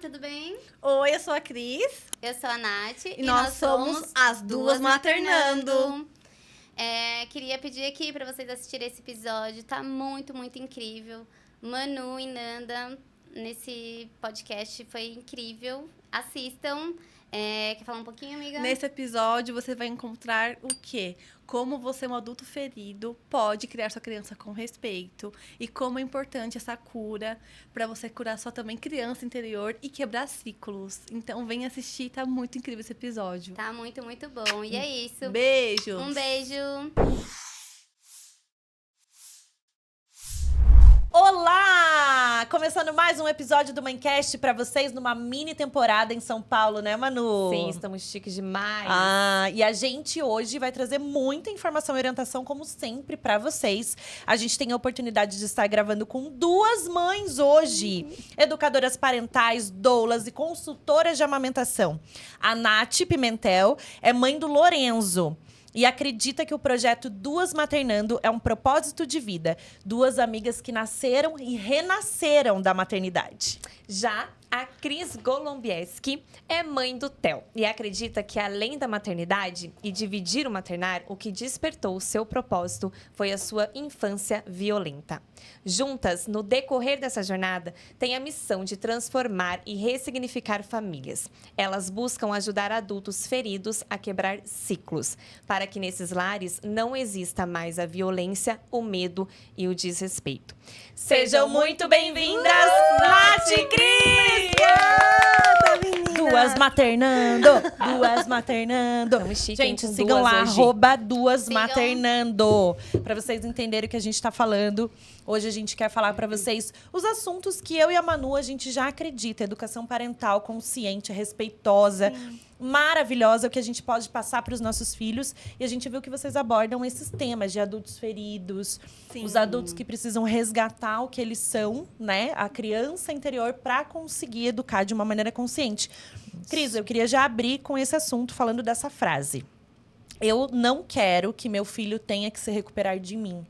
tudo bem? Oi, eu sou a Cris. Eu sou a Nath. E nós somos as Duas Maternando. Queria pedir aqui pra vocês assistirem esse episódio. Tá muito, muito incrível. Manu e Nanda nesse podcast foi incrível. Assistam. Quer falar um pouquinho, amiga? Nesse episódio, você vai encontrar o quê? Como você, um adulto ferido, pode criar sua criança com respeito. E como é importante essa cura para você curar sua também criança interior e quebrar ciclos. Então, vem assistir, tá muito incrível esse episódio. Tá muito, muito bom. E é isso. Beijos! Um beijo! Olá! Começando mais um episódio do Mancast pra vocês numa mini temporada em São Paulo, né, Manu? Sim, estamos chiques demais. E a gente hoje vai trazer muita informação e orientação, como sempre, pra vocês. A gente tem a oportunidade de estar gravando com duas mães hoje. Educadoras parentais, doulas e consultoras de amamentação. A Nath Pimentel é mãe do Lorenzo. E acredita que o projeto Duas Maternando é um propósito de vida. Duas amigas que nasceram e renasceram da maternidade. Já a Cris Golombieski é mãe do Theo e acredita que, além da maternidade e dividir o maternar, o que despertou o seu propósito foi a sua infância violenta. Juntas, no decorrer dessa jornada, têm a missão de transformar e ressignificar famílias. Elas buscam ajudar adultos feridos a quebrar ciclos, para que nesses lares não exista mais a violência, o medo e o desrespeito. Sejam muito bem-vindas, Nath e Cris! Duas maternando, duas maternando. Tamo chique, Gente, hein, com sigam duas lá, hoje. @duas Sigam. maternando. Pra vocês entenderem o que a gente tá falando. Hoje a gente quer falar pra vocês os assuntos que eu e a Manu, a gente já acredita. Educação parental consciente, respeitosa, maravilhosa, o que a gente pode passar pros nossos filhos. E a gente viu que vocês abordam esses temas de adultos feridos, Sim. os adultos que precisam resgatar o que eles são, né? A criança interior pra conseguir educar de uma maneira consciente. Cris, eu queria já abrir com esse assunto falando dessa frase. Eu não quero que meu filho tenha que se recuperar de mim.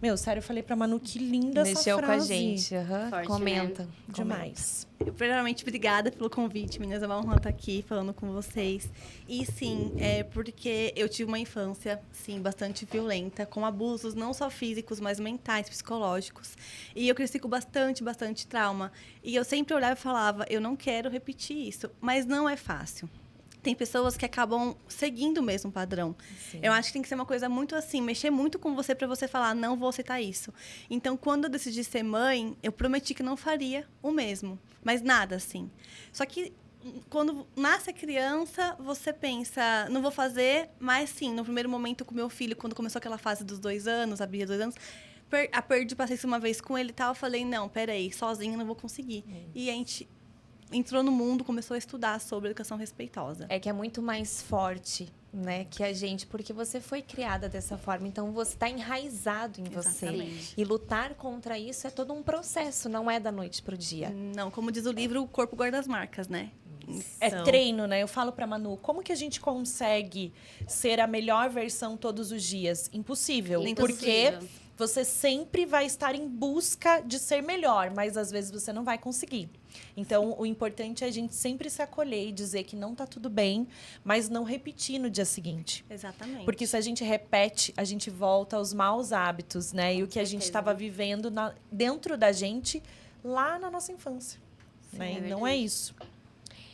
Meu, sério, eu falei pra Manu, que linda essa Mexeu frase. com a gente. Forte, Comenta. Demais. Primeiramente, obrigada pelo convite, meninas. É uma honra estar aqui falando com vocês. E sim, é porque eu tive uma infância, sim, bastante violenta, com abusos não só físicos, mas mentais, psicológicos. E eu cresci com bastante trauma. E eu sempre olhava e falava, eu não quero repetir isso. Mas não é fácil. Tem pessoas que acabam seguindo o mesmo padrão. Sim. Eu acho que tem que ser uma coisa muito assim, mexer muito com você para você falar, não vou aceitar isso. Então, quando eu decidi ser mãe, eu prometi que não faria o mesmo. Mas nada assim. Só que quando nasce a criança, você pensa, não vou fazer, mas sim, no primeiro momento com meu filho, quando começou aquela fase dos 2 anos, abria 2 anos, passei isso uma vez com ele e tal, eu falei, não, peraí, sozinha não vou conseguir. E a gente entrou no mundo, começou a estudar sobre educação respeitosa. É que é muito mais forte, né, que a gente, porque você foi criada dessa forma, então você está enraizado em você. Exatamente. E lutar contra isso é todo um processo, não é da noite pro dia. Não, como diz o livro, o corpo guarda as marcas, né? É Então, treino, né? Eu falo pra Manu, como que a gente consegue ser a melhor versão todos os dias? Impossível. Impossível. Porque você sempre vai estar em busca de ser melhor, mas às vezes você não vai conseguir. Então, o importante é a gente sempre se acolher e dizer que não tá tudo bem, mas não repetir no dia seguinte. Exatamente. Porque se a gente repete, a gente volta aos maus hábitos, né? E o que a gente certeza. estava vivendo dentro da gente lá na nossa infância. Né? é E não verdade. é isso.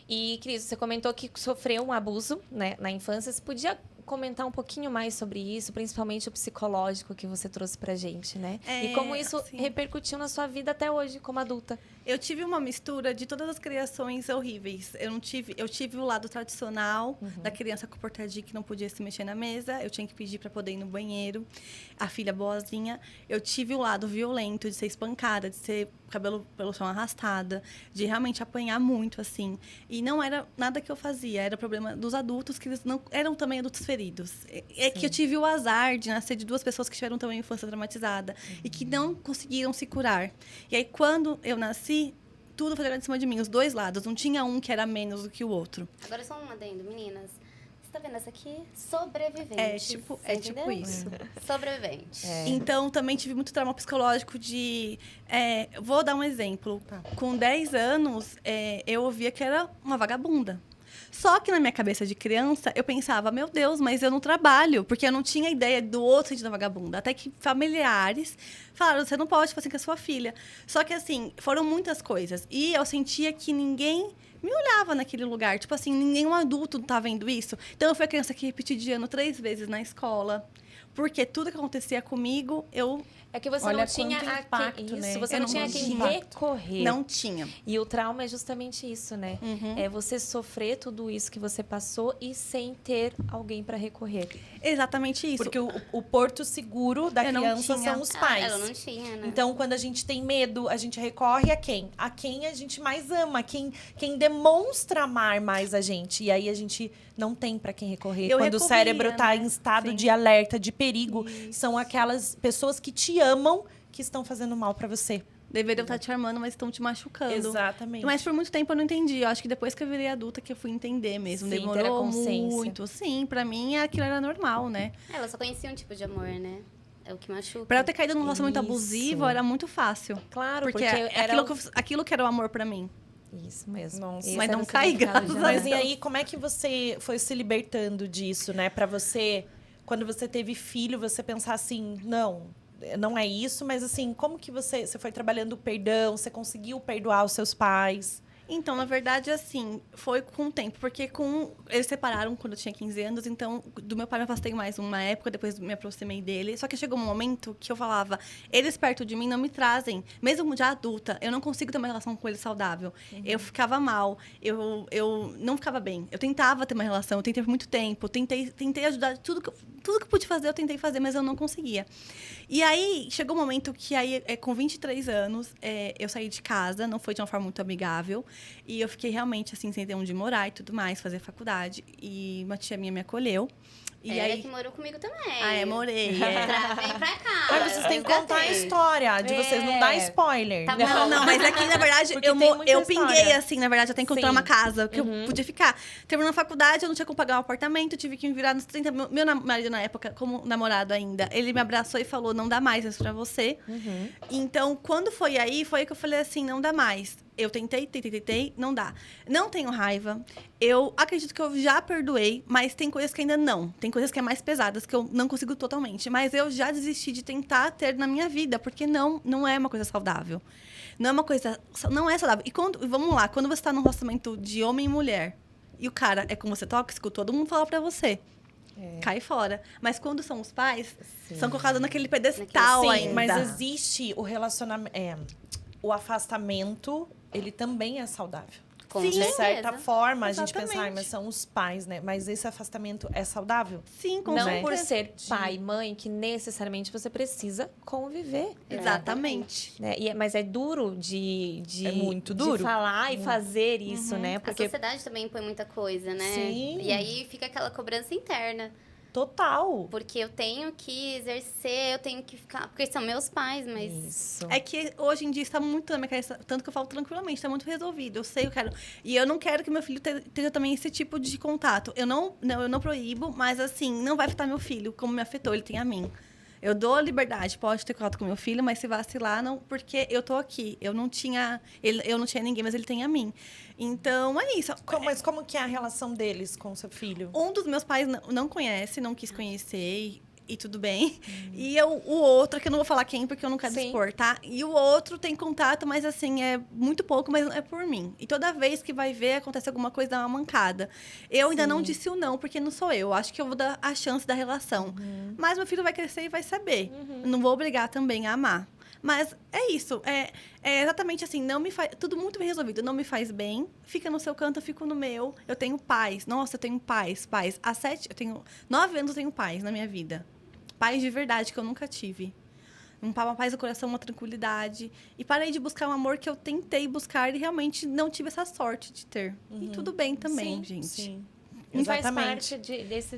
E, Cris, você comentou que sofreu um abuso, né, na infância. Você podia comentar um pouquinho mais sobre isso, principalmente o psicológico que você trouxe pra gente, né? E como isso assim, repercutiu na sua vida até hoje, como adulta. Eu tive uma mistura de todas as criações horríveis. Eu tive o lado tradicional da criança comportadinha que não podia se mexer na mesa. Eu tinha que pedir para poder ir no banheiro. A filha boazinha. Eu tive o lado violento de ser espancada, de ser cabelo pelo chão arrastada, de realmente apanhar muito, assim. E não era nada que eu fazia. Era problema dos adultos, que eles não eram também adultos feridos. É que eu tive o azar de nascer de 2 pessoas que tiveram também infância traumatizada e que não conseguiram se curar. E aí, quando eu nasci, tudo foi jogado em cima de mim, os 2 lados. Não tinha um que era menos do que o outro. Agora só um adendo, meninas. Vocês tá vendo? Essa aqui, sobrevivente. É tipo isso. Sobrevivente. Então, também tive muito trauma psicológico de... vou dar um exemplo. Tá. Com 10 anos, eu ouvia que era uma vagabunda. Só que na minha cabeça de criança, eu pensava, meu Deus, mas eu não trabalho. Porque eu não tinha ideia do outro sentido da vagabunda. Até que familiares falaram, você não pode fazer assim com a sua filha. Só que, assim, foram muitas coisas. E eu sentia que ninguém me olhava naquele lugar. Tipo assim, nenhum adulto tá vendo isso. Então, eu fui a criança que repeti de ano 3 vezes na escola. Porque tudo que acontecia comigo, eu... É que você Olha não tinha quanto a impacto, isso, né? você Eu não não tinha a quem tinha. recorrer. Não tinha. E o trauma é justamente isso, né? É você sofrer tudo isso que você passou e sem ter alguém para recorrer. Exatamente isso. Porque o porto seguro da Eu não criança tinha. são os pais. Ela não tinha, né? Então, quando a gente tem medo, a gente recorre a quem? A quem a gente mais ama, quem demonstra amar mais a gente. E aí a gente não tem para quem recorrer. Eu Quando o recorria, cérebro tá né? em estado Sim. de alerta, de perigo, são aquelas pessoas que te amam que estão fazendo mal para você. Deveriam estar te armando, mas estão te machucando. Exatamente. Mas por muito tempo eu não entendi. Eu acho que depois que eu virei adulta que eu fui entender mesmo. Sim, ter a Demorou consciência. muito. Sim, pra mim aquilo era normal, né? Ela só conhecia um tipo de amor, né? É o que machuca. Pra eu ter caído num relacionamento Isso. abusivo era muito fácil. Claro, Porque, era aquilo que era o amor pra mim. Isso mesmo. Nossa. Esse Mas era não o cai, significado de graças a amor. Mas e aí, como é que você foi se libertando disso, né? Pra você, quando você teve filho, você pensar assim, não é isso, mas assim, como que você foi trabalhando o perdão, você conseguiu perdoar os seus pais? Então, na verdade, assim, foi com o tempo. Porque eles separaram quando eu tinha 15 anos. Então, do meu pai me afastei mais uma época. Depois me aproximei dele. Só que chegou um momento que eu falava... Eles perto de mim não me trazem. Mesmo já adulta, eu não consigo ter uma relação com eles saudável. Eu ficava mal. Eu não ficava bem. Eu tentava ter uma relação. Eu tentei por muito tempo. Tentei ajudar. Tudo que eu pude fazer, eu tentei fazer. Mas eu não conseguia. E aí, chegou um momento que aí, com 23 anos, eu saí de casa. Não foi de uma forma muito amigável. E eu fiquei realmente, assim, sem ter onde morar e tudo mais, fazer faculdade. E uma tia minha me acolheu. E Ela aí... que morou comigo também. morei. Vem pra cá. Mas vocês têm que contar a Resgatei. história de vocês, não dá spoiler. Tá Não, bom. mas aqui, na verdade, Porque tem muita eu história. pinguei, assim, na verdade, até encontrar Sim. uma casa que eu podia ficar. Terminando a faculdade, eu não tinha como pagar um apartamento, tive que me virar nos 30. Meu marido, na época, como namorado ainda, ele me abraçou e falou, não dá mais isso pra você. Então, quando foi aí que eu falei assim, não dá mais. Eu tentei, não dá. Não tenho raiva. Eu acredito que eu já perdoei, mas tem coisas que ainda não. Tem coisas que é mais pesadas, que eu não consigo totalmente. Mas eu já desisti de tentar ter na minha vida, porque não é uma coisa saudável. Não é saudável. E vamos lá, quando você tá num relacionamento de homem e mulher, e o cara é com você tóxico, todo mundo fala pra você. Cai fora. Mas quando são os pais, são colocados naquele pedestal Sim, ainda. mas existe o relacionamento... o afastamento, ele também é saudável. Com Sim. De certa certeza. forma, a gente Exatamente. pensa, mas são os pais, né? Mas esse afastamento é saudável? Sim, com Não certeza. por ser pai e mãe que necessariamente você precisa conviver. Exatamente. Né? Mas é duro de É muito duro. de falar e fazer isso, né? A Porque sociedade também impõe muita coisa, né? Sim. E aí fica aquela cobrança interna. Total. Porque eu tenho que exercer, eu tenho que ficar... Porque são meus pais, mas... isso. É que hoje em dia está muito na minha cabeça, tanto que eu falo tranquilamente, está muito resolvido. Eu sei, eu quero. E eu não quero que meu filho tenha também esse tipo de contato. Eu não proíbo, mas assim, não vai afetar meu filho, como me afetou, ele tem a mim. Eu dou liberdade, pode ter contato com meu filho, mas se vacilar, não, porque eu tô aqui. Eu não tinha ninguém, mas ele tem a mim. Então, é isso. Mas como que é a relação deles com o seu filho? Um dos meus pais não conhece, não quis conhecer e tudo bem. E o outro, que eu não vou falar quem, porque eu não quero Sim. expor, tá? E o outro tem contato, mas assim, é muito pouco, mas é por mim. E toda vez que vai ver, acontece alguma coisa, dá uma mancada. Eu ainda não disse o não, porque não sou eu. Acho que eu vou dar a chance da relação. Mas meu filho vai crescer e vai saber. Não vou obrigar também a amar. Mas é isso. É exatamente assim, não me faz... Tudo muito bem resolvido. Não me faz bem. Fica no seu canto, eu fico no meu. Eu tenho pais. Nossa, eu tenho pais. Eu tenho 9 anos, eu tenho pais na minha vida. Pais de verdade, que eu nunca tive. Uma paz no coração, uma tranquilidade. E parei de buscar um amor que eu tentei buscar e realmente não tive essa sorte de ter. E tudo bem também, Sim, gente. Sim. E faz Exatamente. parte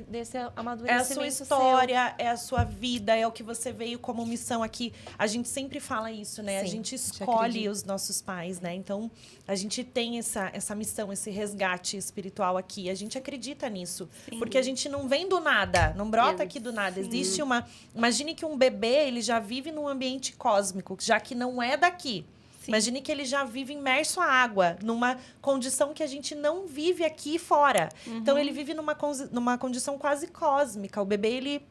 desse É a amadurecimento sua seu. história, é a sua vida, é o que você veio como missão aqui. A gente sempre fala isso, né? A Sim, gente a gente escolhe acredita. os nossos pais, né? Então, a gente tem essa missão, esse resgate espiritual aqui. A gente acredita nisso. Porque a gente não vem do nada, não brota aqui do nada. Existe uma... Imagine que um bebê, ele já vive num ambiente cósmico, já que não é daqui. Sim. Imagine que ele já vive imerso à água, numa condição que a gente não vive aqui fora. Então, ele vive numa condição quase cósmica. O bebê, ele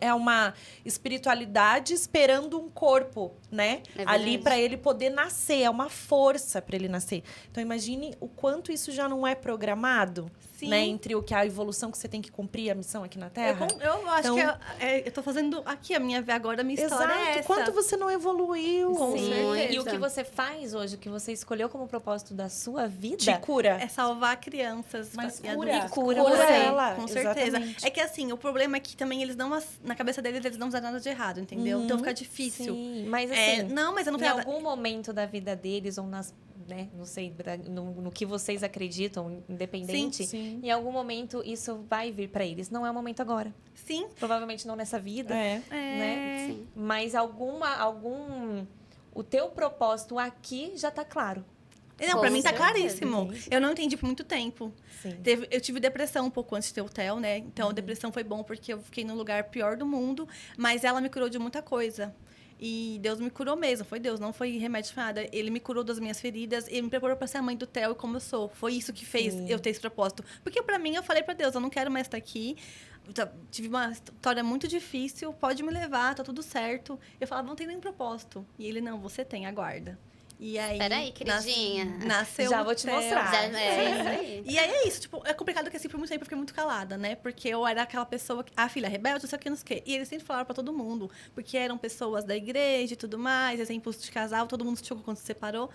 é uma espiritualidade esperando um corpo, né? É Ali verdade. para ele poder nascer. É uma força para ele nascer. Então, imagine o quanto isso já não é programado, Sim. né? Entre o que a evolução que você tem que cumprir, a missão aqui na Terra. Eu acho Então- que eu tô fazendo aqui a minha agora, a minha história é Exato. essa. Quanto você não evoluiu? Com Sim. certeza. E o que você faz hoje, o que você escolheu como propósito da sua vida, Te cura. É salvar crianças. Mas e cura. adultos. Cura Cura você. ela. Com certeza. Exatamente. É que assim, o problema é que também eles não... Na cabeça deles, eles não fizeram nada de errado, entendeu? Então fica difícil. Sim, mas É, assim, não, mas eu não em fiz nada. algum momento da vida deles, ou nas, né, não sei, no que vocês acreditam, independente, Sim. em algum momento isso vai vir pra eles. Não é o momento agora. Sim. Provavelmente não nessa vida, É. né? Sim. Mas o teu propósito aqui já tá claro. Não, pra Com mim tá certeza, claríssimo. entende? Eu não entendi por muito tempo. Sim. Eu tive depressão um pouco antes de ter o TEL, né? Então, a depressão foi bom porque eu fiquei no lugar pior do mundo, mas ela me curou de muita coisa. E Deus me curou mesmo, foi Deus, não foi remédio foi nada. Ele me curou das minhas feridas, ele me preparou para ser a mãe do Theo e como eu sou. Foi isso que fez eu ter esse propósito. Porque para mim, eu falei para Deus, eu não quero mais estar aqui. Tive uma história muito difícil, pode me levar, tá tudo certo. Eu falava, não tem nem propósito. E ele, não, você tem, aguarda. E aí, Peraí, queridinha. nasceu Já o vou te Theo. mostrar. Já, é isso aí. E aí é isso, tipo, é complicado que assim, por muito tempo eu fiquei muito calada, né? Porque eu era aquela pessoa, a filha rebelde, não sei o que, não sei o quê. E eles sempre falaram pra todo mundo, porque eram pessoas da igreja e tudo mais, exemplos de casal, todo mundo se chocou quando se separou.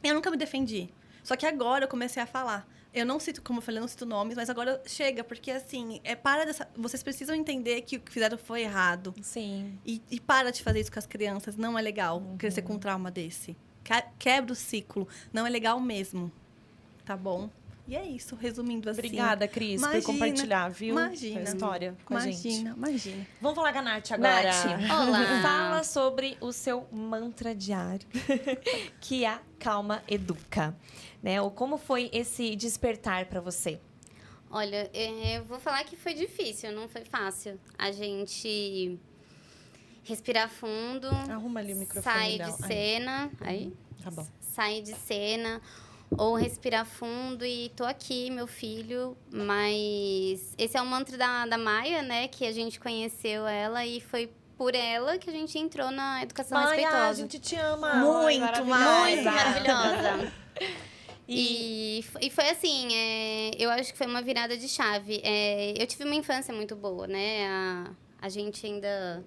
Eu nunca me defendi. Só que agora eu comecei a falar. Eu não cito, como eu falei, eu não cito nomes, mas agora chega, porque assim, vocês precisam entender que o que fizeram foi errado. Sim. E para de fazer isso com as crianças, não é legal crescer com um trauma desse. Quebra o ciclo, não é legal mesmo. Tá bom? E é isso, resumindo assim. Obrigada, Cris, por Imagina, compartilhar, viu? imagina. A história com a gente. Imagina. Vamos falar com a Nath agora. Nath, Olá. fala sobre o seu mantra diário, que é a Calma Educa. Né? Ou como foi esse despertar para você? Olha, eu vou falar que foi difícil, não foi fácil. A gente respirar fundo, Arruma ali o microfone sair dela. de cena, aí, Tá bom. sair de cena, ou respirar fundo e tô aqui, meu filho. Mas esse é o mantra da Maia, né? Que a gente conheceu ela e foi por ela que a gente entrou na educação Maia, a respeitosa. gente te ama. Muito, Maravilhosa. Muito maravilhosa. E foi assim, eu acho que foi uma virada de chave. Eu tive uma infância muito boa, né? A gente ainda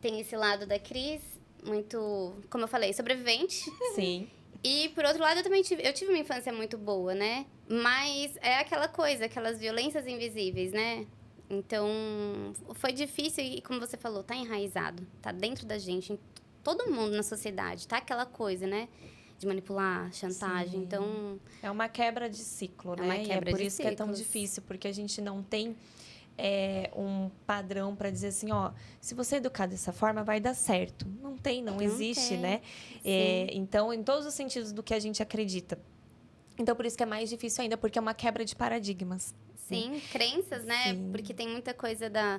tem esse lado da Cris, muito, como eu falei, sobrevivente. Sim. E, por outro lado, eu tive uma infância muito boa, né? Mas é aquela coisa, aquelas violências invisíveis, né? Então, foi difícil e, como você falou, tá enraizado. Tá dentro da gente, em todo mundo na sociedade. Tá aquela coisa, né? De manipular, chantagem. Sim. Então, É uma quebra de ciclo, É né? uma E quebra é por de isso que é tão ciclos. difícil, porque a gente não tem um padrão para dizer assim, ó, se você educar dessa forma, vai dar certo. Não tem, não existe, tem. né? Então, em todos os sentidos do que a gente acredita. Então, por isso que é mais difícil ainda, porque é uma quebra de paradigmas. sim, crenças, né? Sim. Porque tem muita coisa da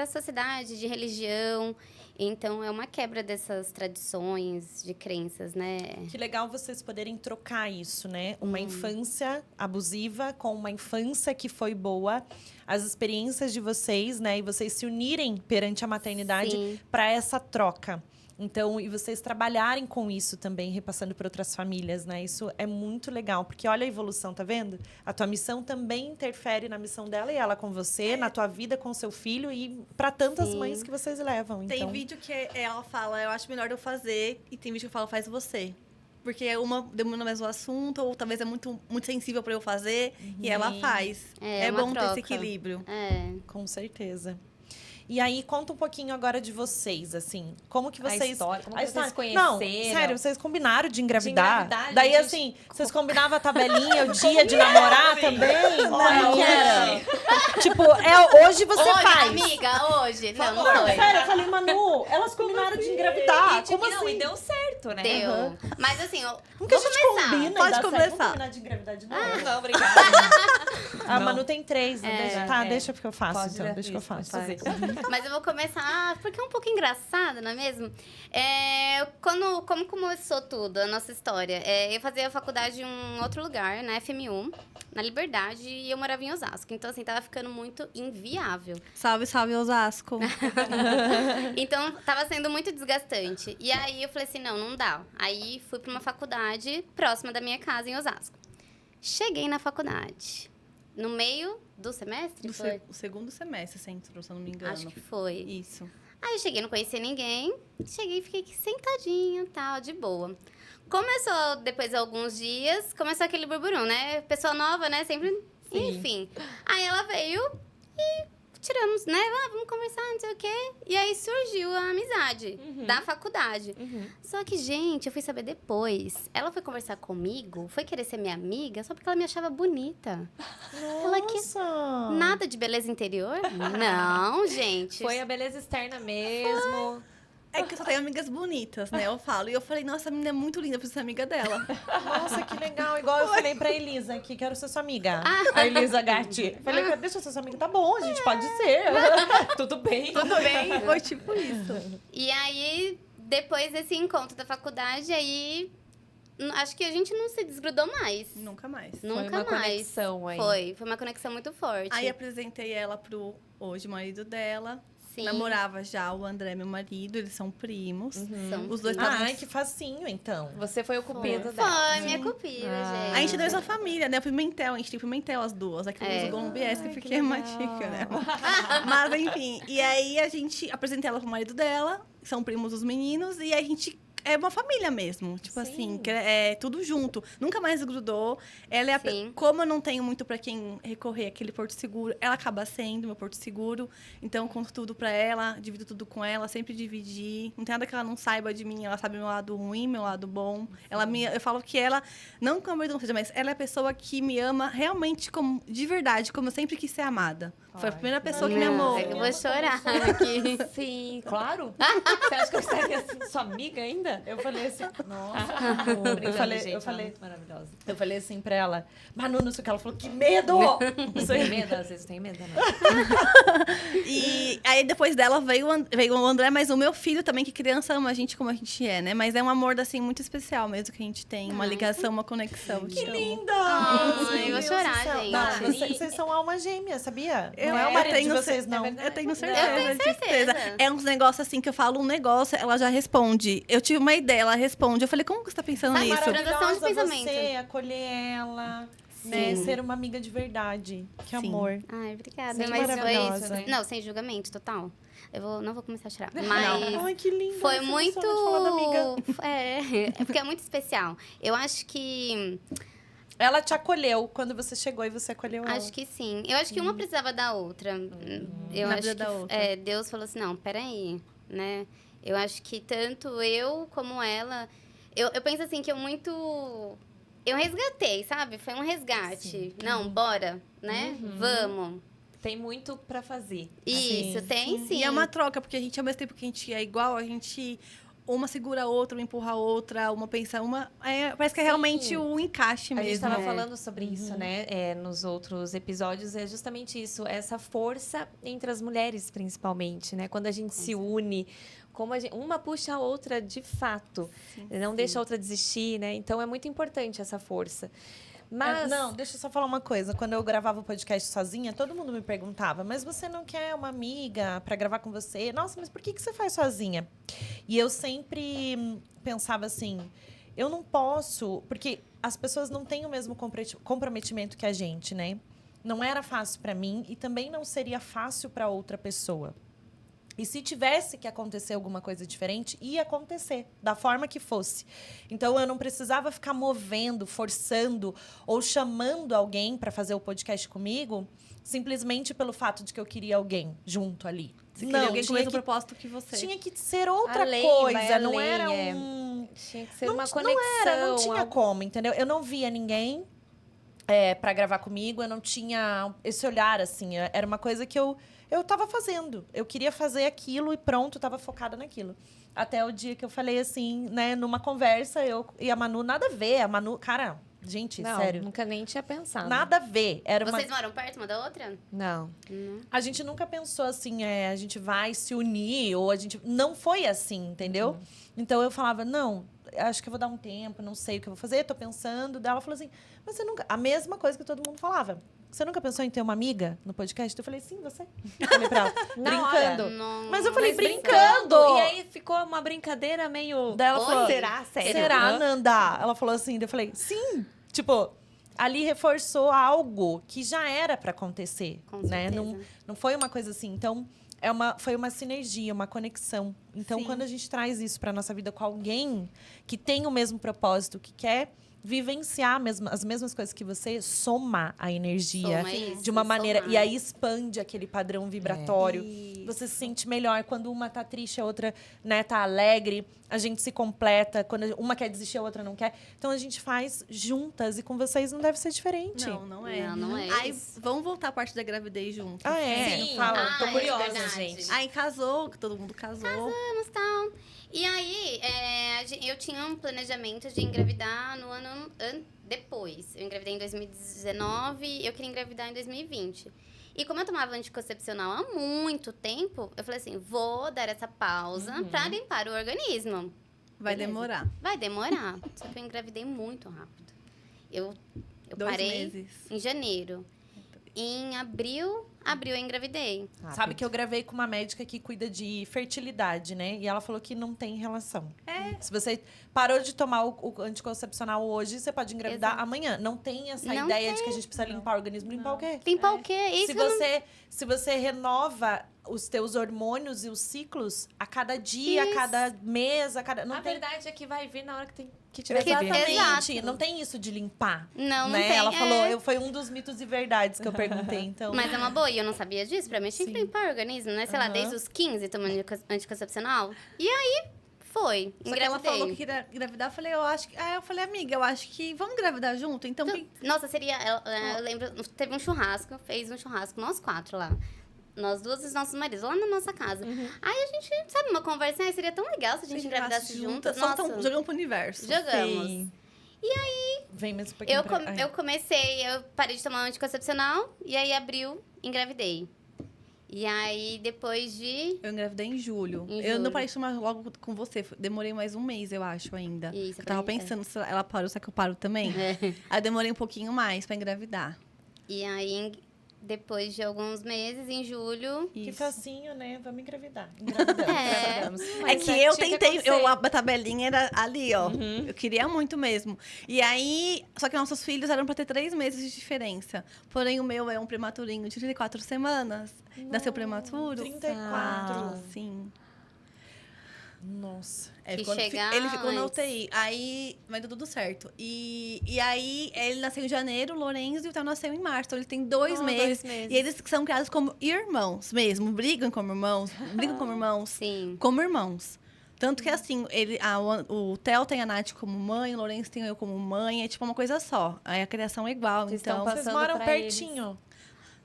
sociedade, de religião. Então, é uma quebra dessas tradições, de crenças, né? Que legal vocês poderem trocar isso, né? Uma infância abusiva com uma infância que foi boa. As experiências de vocês, né? E vocês se unirem perante a maternidade Sim. para essa troca. Então, e vocês trabalharem com isso também, repassando para outras famílias, né? Isso é muito legal, porque olha a evolução, tá vendo? A tua missão também interfere na missão dela e ela com você, na tua vida com seu filho e para tantas Sim. mães que vocês levam. Tem Então, vídeo que ela fala, eu acho melhor eu fazer, e tem vídeo que fala, faz você. Porque uma demora no mesmo assunto, ou talvez é muito, muito sensível para eu fazer, e ela faz. É É uma bom ter esse troca. equilíbrio. É. com certeza. E aí, conta um pouquinho agora de vocês, assim. Como que vocês... A história, como que vocês se Não, conheceram. sério, vocês combinaram de engravidar? De engravidar, Daí, gente. assim, vocês combinavam a tabelinha, o dia de namorar também? Como que era? Tipo, hoje você Hoje, faz. amiga, hoje. Não, Não, não foi. sério, eu falei, Manu, elas combinaram de engravidar. E, tipo, Como não, assim? e deu certo, né? Deu. Mas assim, Como que a vou gente começar. combina? e Pode dá certo? começar. Vamos combinar de engravidar de novo? Não, obrigada. A Não. Manu tem 3, né? Tá, é. deixa que eu faço, Pode, então. né? Deixa que eu Isso, faço. pode fazer. Mas eu vou começar, porque é um pouco engraçado, não é mesmo? Como começou tudo, a nossa história? Eu fazia faculdade em um outro lugar, na FMU, na Liberdade, e eu morava em Osasco. Então, assim, tava ficando muito inviável. Salve, salve, Osasco. Então, tava sendo muito desgastante. E aí, eu falei assim, não dá. Aí, fui pra uma faculdade próxima da minha casa, em Osasco. Cheguei na faculdade. No meio do semestre, foi? O segundo semestre, você entrou, se eu não me engano. Acho que foi. Isso. Aí eu cheguei, não conhecia ninguém. Cheguei e fiquei aqui sentadinha, tal, de boa. Começou, depois de alguns dias, começou aquele burburum, né? Pessoa nova, né? Sempre, enfim. Aí ela veio e tiramos, né? Vamos conversar, não sei o quê. E aí surgiu a amizade da faculdade. Só que, gente, eu fui saber depois. Ela foi conversar comigo, foi querer ser minha amiga, só porque ela me achava bonita. Ela que... Nossa! Nada de beleza interior? Não, gente. Foi a beleza externa mesmo. É que eu só tenho amigas bonitas, né? Eu falo. E eu falei, nossa, a menina é muito linda, eu preciso ser amiga dela. Nossa, que legal. Igual eu falei pra Elisa aqui, quero ser sua amiga. A Elisa Gatti. Falei, deixa eu ser sua amiga. Tá bom, a gente pode ser. Tudo bem. Tudo bem. Foi tipo isso. E aí, depois desse encontro da faculdade, aí acho que a gente não se desgrudou mais. Nunca mais. Nunca uma mais. conexão aí. Foi uma conexão muito forte. Aí apresentei ela pro hoje marido dela. Sim. Namorava já o André, meu marido, eles são primos. São Os dois estavam. Ai, que facinho, então. Você foi o cupido Foi dela. minha cupira, Ah. gente. A gente é da mesma família, né? O Pimentel, a gente tem Pimentel as duas. Aqui no Colombiesque, porque é mais chique, né? Mas, enfim. E aí, a gente apresentei ela pro marido dela. São primos os meninos. E a gente... É uma família mesmo, tipo assim, que é tudo junto. Nunca mais grudou. Ela é Sim. como eu não tenho muito pra quem recorrer aquele porto seguro, ela acaba sendo meu porto seguro. Então, eu conto tudo pra ela, divido tudo com ela, sempre dividi. Não tem nada que ela não saiba de mim, ela sabe meu lado ruim, meu lado bom. Eu falo que ela, não como eu não seja, mas ela é a pessoa que me ama realmente como, de verdade, como eu sempre quis ser amada. Foi a primeira pessoa que me amou. Eu vou chorar aqui. Sim, claro. Você acha que eu estaria assim, sua amiga ainda? Eu falei assim, nossa. Obrigada, eu falei muito maravilhosa. Eu falei assim pra ela, Manu, não sei o que. Ela falou, que medo! Tem medo? Às vezes tem medo, né? E aí, depois dela, veio o André, mas o meu filho também, que criança ama a gente como a gente é, né? Mas é um amor, assim, muito especial mesmo que a gente tem. Uma ligação, uma conexão. Que linda! Ai, eu vou chorar, gente. Não, vocês são alma gêmea, sabia? Não é Eu o marido de tenho vocês, cer- não. Eu tenho certeza. Eu tenho de certeza. É uns negócios assim que eu falo um negócio, ela já responde. Eu tive uma ideia, ela responde. Eu falei, como que você tá pensando Sabe, nisso? transação de Maravilhosa pensamento. você, acolher ela, né? Sim. Ser uma amiga de verdade. Que Sim. amor. Ai, obrigada. Sem Mas maravilhosa. foi... né? Não, sem julgamento, total. Não vou começar a chorar. Mas... Ai, que linda. Foi essa muito. emoção de falar da amiga. É porque é muito especial. Eu acho que. Ela te acolheu quando você chegou e você acolheu ela. Acho que sim. Eu acho que uma precisava da outra. Eu Na acho vida que da outra. Deus falou assim: não, peraí, né? Eu acho que tanto eu como ela. Eu penso assim que eu resgatei, sabe? Foi um resgate. Não, bora, né? Vamos. Tem muito pra fazer. Isso, tem sim. E é uma troca, porque a gente, ao mesmo tempo que a gente é igual, a gente... Uma segura a outra, uma empurra a outra, uma pensa uma... parece que é realmente o encaixe A mesmo. gente estava né? falando sobre isso, né? Nos outros episódios. É justamente isso. Essa força entre as mulheres, principalmente, né? Quando a gente se une, como uma puxa a outra de fato. Não deixa a outra desistir, né? Então, é muito importante essa força. Mas... Não, deixa eu só falar uma coisa. Quando eu gravava o podcast sozinha, todo mundo me perguntava, mas você não quer uma amiga pra gravar com você? Nossa, mas por que você faz sozinha? E eu sempre pensava assim, eu não posso, porque as pessoas não têm o mesmo comprometimento que a gente, né? Não era fácil pra mim e também não seria fácil pra outra pessoa. E se tivesse que acontecer alguma coisa diferente, ia acontecer, da forma que fosse. Então, eu não precisava ficar movendo, forçando ou chamando alguém para fazer o podcast comigo, simplesmente pelo fato de que eu queria alguém junto ali. Você Não, queria alguém com o tinha mesmo que- propósito que você. Tinha que ser outra Além, coisa, vai não além, era é. um... Tinha que ser não, uma não conexão. não tinha algo- como, entendeu? Eu não via ninguém pra gravar comigo, eu não tinha esse olhar, assim. Era uma coisa que eu tava fazendo. Eu queria fazer aquilo e pronto, eu tava focada naquilo. Até o dia que eu falei assim, né, numa conversa, eu e a Manu, nada a ver. A Manu, cara, gente, Não, sério. nunca nem tinha pensado. Nada a ver. Era uma Vocês moram perto uma da outra? Não. A gente nunca pensou assim, a gente vai se unir, ou a gente. Não foi assim, entendeu? Então eu falava, não, acho que eu vou dar um tempo, não sei o que eu vou fazer, tô pensando. Daí ela falou assim, mas você nunca. A mesma coisa que todo mundo falava. Você nunca pensou em ter uma amiga no podcast? Eu falei, sim, você. Eu falei pra ela, Na brincando. hora. Não. Mas eu falei, Mas brincando. E aí ficou uma brincadeira meio. Daí ela Oi? falou, Será? Sério? será, Hã? Nanda? Ela falou assim, daí eu falei, sim. Tipo, ali reforçou algo que já era pra acontecer, Com né? certeza. Não foi uma coisa assim. Então, foi uma sinergia, uma conexão. Então, Sim. quando a gente traz isso pra nossa vida com alguém que tem o mesmo propósito, que quer vivenciar as mesmas coisas que você, soma a energia Soma isso, de uma maneira. somar. E aí expande aquele padrão vibratório. Isso. Você se sente melhor. Quando uma tá triste, a outra, né, tá alegre. A gente se completa. Quando uma quer desistir, a outra não quer. Então, a gente faz juntas. E com vocês não deve ser diferente. Não é. Não é Aí, isso. vamos voltar à parte da gravidez junto. Ah, é? Sim. Fala. Ah, Tô é curiosa, verdade. gente. Aí casou, que todo mundo casou. Anos, tal. E aí, eu tinha um planejamento de engravidar no ano depois. Eu engravidei em 2019 e eu queria engravidar em 2020. E como eu tomava anticoncepcional há muito tempo, eu falei assim, vou dar essa pausa pra limpar o organismo. Vai Beleza. demorar. Vai demorar. Só que eu engravidei muito rápido. Eu 2 parei meses. em janeiro. Em abril eu engravidei. Sabe que eu gravei com uma médica que cuida de fertilidade, né? E ela falou que não tem relação. Se você parou de tomar o anticoncepcional hoje, você pode engravidar Exato. amanhã. Não tem essa Não ideia de que a gente precisa limpar o organismo. Limpar o quê? Limpar o quê? Isso Se você renova os teus hormônios e os ciclos a cada dia, a cada mês, a cada... Não A tem... verdade é que vai vir na hora que tiver que vir. Exatamente. Exato. Não tem isso de limpar. não né? tem. Ela falou, foi um dos mitos e verdades que eu perguntei, então... Mas é uma boa, e eu não sabia disso. Pra mim, tinha que Sim. limpar o organismo, né? Sei lá, Aham. desde os 15 tomando anticoncepcional. E aí, foi. Só que ela Engravidei. falou que queria engravidar, eu falei, eu acho que. Aí eu falei, amiga, eu acho que vamos engravidar junto? Então, Nossa, seria... Eu lembro, teve um churrasco, fez um churrasco, nós 4 lá. Nós duas e os nossos maridos, lá na nossa casa. Aí a gente, sabe, uma conversa, seria tão legal se a gente engravidasse juntas. Só Nossa, jogamos pro universo. jogamos. Sim. E aí, Vem mesmo um pouquinho pra... Ai. eu comecei, eu parei de tomar um anticoncepcional, e aí abril, engravidei. E aí, depois de... Eu engravidei em julho. Em Eu não julho. parei de tomar logo com você. Demorei mais um mês, eu acho, ainda. Isso, Eu tava pra mim, pensando se ela parou, será que eu paro também? Aí eu demorei um pouquinho mais pra engravidar. E aí, depois de alguns meses, em julho... Que Isso. facinho, né? Vamos engravidar. Engravidamos. É. engravidamos. É Mas que tinha eu que tentei, acontecer. a tabelinha era ali, ó. Eu queria muito mesmo. E aí, só que nossos filhos eram pra ter 3 meses de diferença. Porém, o meu é um prematurinho de 34 semanas. Nasceu prematuro. 34. Sim. Nossa. Que ficou- chega ele ficou na antes. UTI. Aí, mas deu tudo certo. E aí, ele nasceu em janeiro, o Lorenzo, e o Theo nasceu em março. Então, ele tem 2 meses. 2 meses. E eles são criados como irmãos mesmo. Brigam como irmãos. Sim. Como irmãos. Tanto que, assim, o Theo tem a Nath como mãe, o Lourenço tem eu como mãe. É tipo uma coisa só. Aí a criação é igual, Vocês então... estão Vocês passando moram pra pertinho.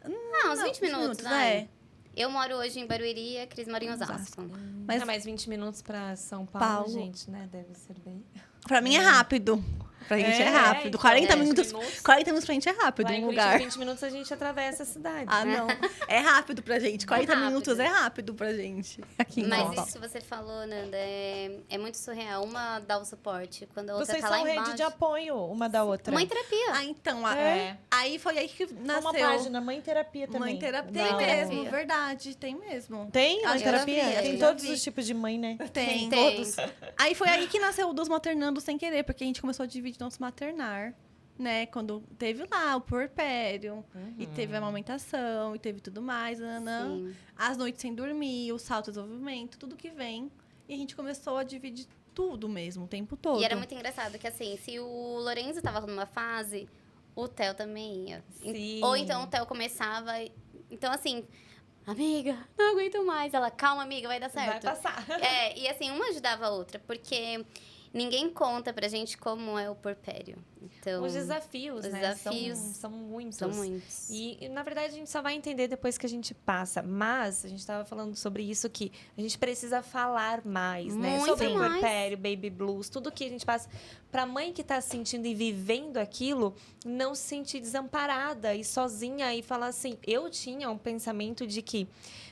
Ah, uns 20 minutos, vai. é. Eu moro hoje em Barueri e a Cris mora em Osasco. Mas Não, mais 20 minutos pra São Paulo, Paulo. gente, né? Deve ser bem... pra mim é rápido. Pra gente é rápido. então, 40 20 minutos, minutos. 40 minutos pra gente é rápido Lá em em um Curitiba, lugar. 20 minutos a gente atravessa a cidade. Ah, não. É rápido pra gente. 40 rápido. minutos é rápido pra gente. Aqui em São Mas Paulo. isso que você falou, Nanda, é muito surreal. Uma dá o suporte, quando a outra Vocês tá lá são rede embaixo. de apoio uma da outra. Mãe terapia. Ah, então, É. aí foi aí que É nasceu. uma página, Mãe Terapia também. Mãe terapia. Da- Tem mesmo, terapia. verdade, tem mesmo. Tem Mãe Acho que eu já Terapia? vi, Tem já todos vi. os tipos de mãe, né? Tem. Tem. Todos. Aí foi aí que nasceu o Dos Maternando sem querer, porque a gente começou a dividir nosso maternar, né? Quando teve lá o puerpério, e teve a amamentação, e teve tudo mais, nanã. Sim. As noites sem dormir, o salto de desenvolvimento, tudo que vem. E a gente começou a dividir tudo mesmo, o tempo todo. E era muito engraçado que, assim, se o Lorenzo tava numa fase, o Theo também ia. Sim. Ou então o Theo começava... Então, assim, amiga, não aguento mais. Ela, calma, amiga, vai dar Vai certo. passar. E assim, uma ajudava a outra, porque ninguém conta pra gente como é o puerpério. Então, Os desafios, os né? desafios São muitos. são muitos. E, na verdade, a gente só vai entender depois que a gente passa. Mas, a gente estava falando sobre isso, que a gente precisa falar mais, né? Muito Sobre mais. puerpério, baby blues, tudo que a gente passa. Pra mãe que tá sentindo e vivendo aquilo, não se sentir desamparada e sozinha e falar assim... Eu tinha um pensamento de que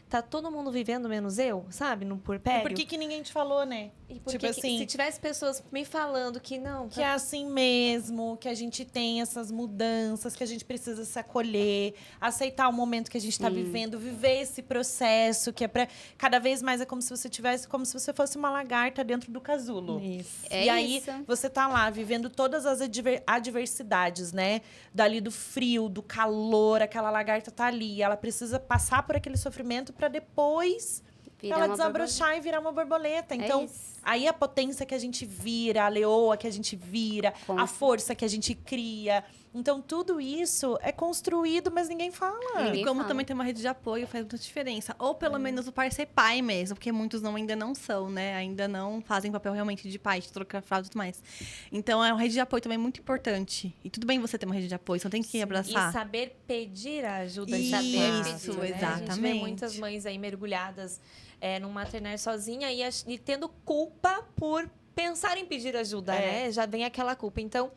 tá todo mundo vivendo menos eu, sabe? No E puerpério. por que ninguém te falou, né? E por Tipo que que- assim- se tivesse pessoas me falando que não... Que é assim mesmo, que a gente tem essas mudanças, que a gente precisa se acolher, aceitar o momento que a gente está vivendo, viver esse processo, que é para cada vez mais é como se você tivesse, como se você fosse uma lagarta dentro do casulo. Isso. É E aí isso. você tá lá vivendo todas as adversidades, né? Dali do frio, do calor, aquela lagarta tá ali, ela precisa passar por aquele sofrimento para depois Virar ela uma desabrochar e virar uma borboleta. Então, isso. aí a potência que a gente vira, a leoa que a gente vira, Com a força que a gente cria. Então, tudo isso é construído, mas ninguém fala. Ninguém E como fala. também tem uma rede de apoio, faz muita diferença. Ou pelo menos o pai ser pai mesmo, porque muitos ainda não são, né? Ainda não fazem papel realmente de pai, de trocar fralda e tudo mais. Então, é uma rede de apoio também muito importante. E tudo bem você ter uma rede de apoio, só tem que abraçar. E saber pedir a ajuda Isso, de Isso, né? A gente vê exatamente. muitas mães aí mergulhadas num maternar sozinha e tendo culpa por pensar em pedir ajuda, né? Já vem aquela culpa. Então,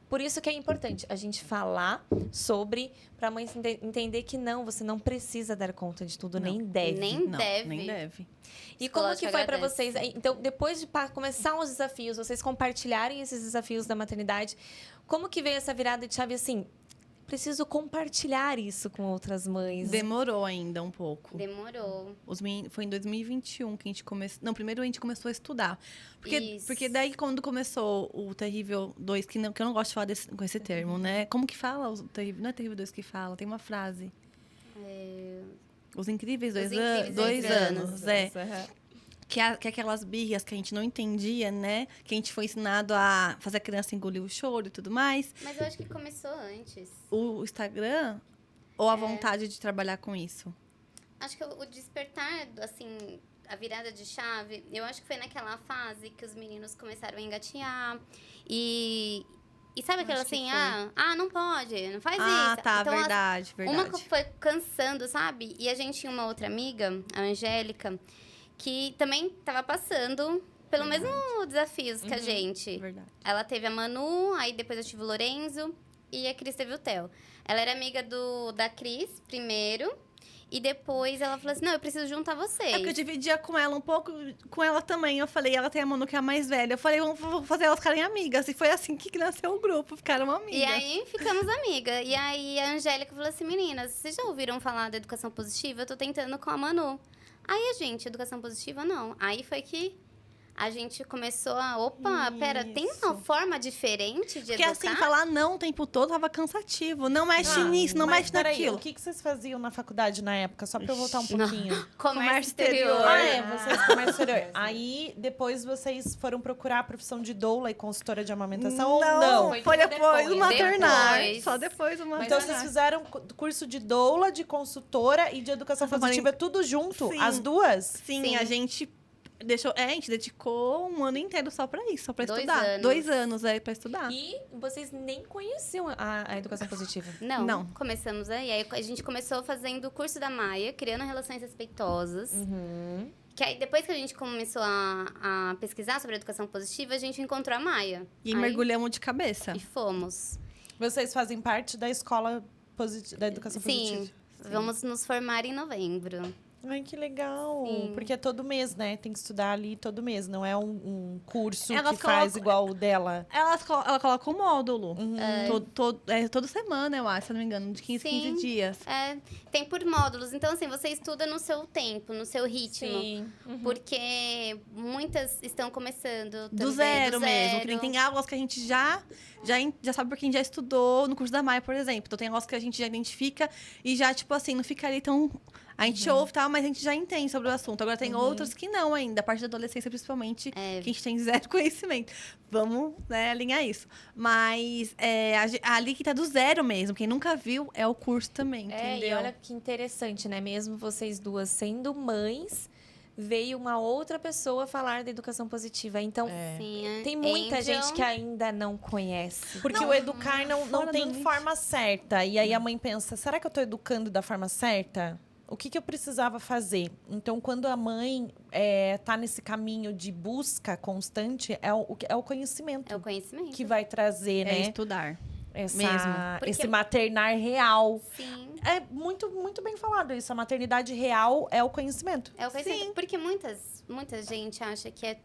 por isso que é importante a gente falar sobre, para a mãe entender que não, você não precisa dar conta de tudo, nem deve. Nem Não, deve. nem deve. E como Psicológico que foi para agradece. vocês? Então, depois de começar os desafios, vocês compartilharem esses desafios da maternidade, como que veio essa virada de chave assim? Preciso compartilhar isso com outras mães. Demorou ainda um pouco. Demorou. Foi em 2021 que a gente começou. Não, primeiro a gente começou a estudar. Isso. Porque daí, quando começou o Terrível 2, que eu não gosto de falar com esse termo, né? Como que fala o Terrível? Não é Terrível 2 que fala, tem uma frase. Os Incríveis Os 2 Incríveis dois dois anos. É. Aham. Que aquelas birras que a gente não entendia, né? Que a gente foi ensinado a fazer a criança engolir o choro e tudo mais. Mas eu acho que começou antes. O Instagram ou a vontade de trabalhar com isso? Acho que o despertar, assim, a virada de chave, eu acho que foi naquela fase que os meninos começaram a engatinhar. E sabe aquela Acho que assim, foi. não pode, não faz Ah, isso. tá, Então, verdade. uma foi cansando, sabe? E a gente tinha uma outra amiga, a Angélica, que também tava passando pelo mesmo desafios que a gente. Verdade. Ela teve a Manu, aí depois eu tive o Lorenzo e a Cris teve o Theo. Ela era amiga da Cris primeiro. E depois ela falou assim, não, eu preciso juntar vocês. É porque eu dividia com ela um pouco, com ela também. Eu falei, ela tem a Manu que é a mais velha. Eu falei, vou fazer elas ficarem amigas. E foi assim que nasceu o grupo, ficaram amigas. E aí ficamos amigas. E aí a Angélica falou assim, meninas, vocês já ouviram falar da educação positiva? Eu tô tentando com a Manu. Aí a gente, educação positiva, não. Aí foi que a gente começou pera, tem uma forma diferente de Porque educar? assim, falar não o tempo todo tava cansativo. Não mexe nisso, não mas mexe peraí, naquilo. o que vocês faziam na faculdade na época? Só pra eu voltar um pouquinho. Comércio exterior. Ah, vocês comércio exterior. Aí, depois vocês foram procurar a profissão de doula e consultora de amamentação ou não? Foi Foi depois do depois. maternar. Depois. Só depois do maternar. Então, vocês fizeram curso de doula, de consultora e de educação Essa positiva, tudo junto? Sim. As duas? Sim, Sim. a gente a gente dedicou um ano inteiro só pra isso, só pra 2 estudar. anos. 2 anos aí pra estudar. E vocês nem conheciam a educação positiva. Não, Não. começamos aí. Aí a gente começou fazendo o curso da Maia, criando relações respeitosas. Que aí, depois que a gente começou a pesquisar sobre educação positiva, a gente encontrou a Maia. E Aí, mergulhamos de cabeça. E fomos. Vocês fazem parte da escola da educação Sim, positiva? vamos nos formar em novembro. Ai, que legal. Sim. Porque é todo mês, né? Tem que estudar ali todo mês. Não é um curso Elas que faz colocam- igual o dela. Ela coloca um módulo. Toda semana, eu acho, se eu não me engano, de 15 Sim. 15 dias. Tem por módulos. Então, assim, você estuda no seu tempo, no seu ritmo. Sim. Porque muitas estão começando Do também, zero mesmo. Que nem tem aulas que a gente já sabe porque a gente já estudou no curso da Maia, por exemplo. Então tem aulas que a gente já identifica e já, tipo assim, não fica ali tão A gente ouve, tal, mas a gente já entende sobre o assunto. Agora, tem outros que não ainda. A parte da adolescência, principalmente, que a gente tem zero conhecimento. Vamos, né, alinhar isso. Mas ali que tá do zero mesmo. Quem nunca viu é o curso também, entendeu? E olha que interessante, né? Mesmo vocês duas sendo mães, veio uma outra pessoa falar da educação positiva. Então, Sim, tem muita Angel. gente que ainda não conhece. Porque o educar não fora do tem limite. forma certa. E aí a mãe pensa, será que eu tô educando da forma certa? O que eu precisava fazer? Então, quando a mãe tá nesse caminho de busca constante, é o conhecimento É o conhecimento. que vai trazer, É né? estudar. Mesmo. Porque- Esse maternar real. Sim. É muito, muito bem falado isso. A maternidade real é o conhecimento. É o conhecimento. Porque muita gente acha que é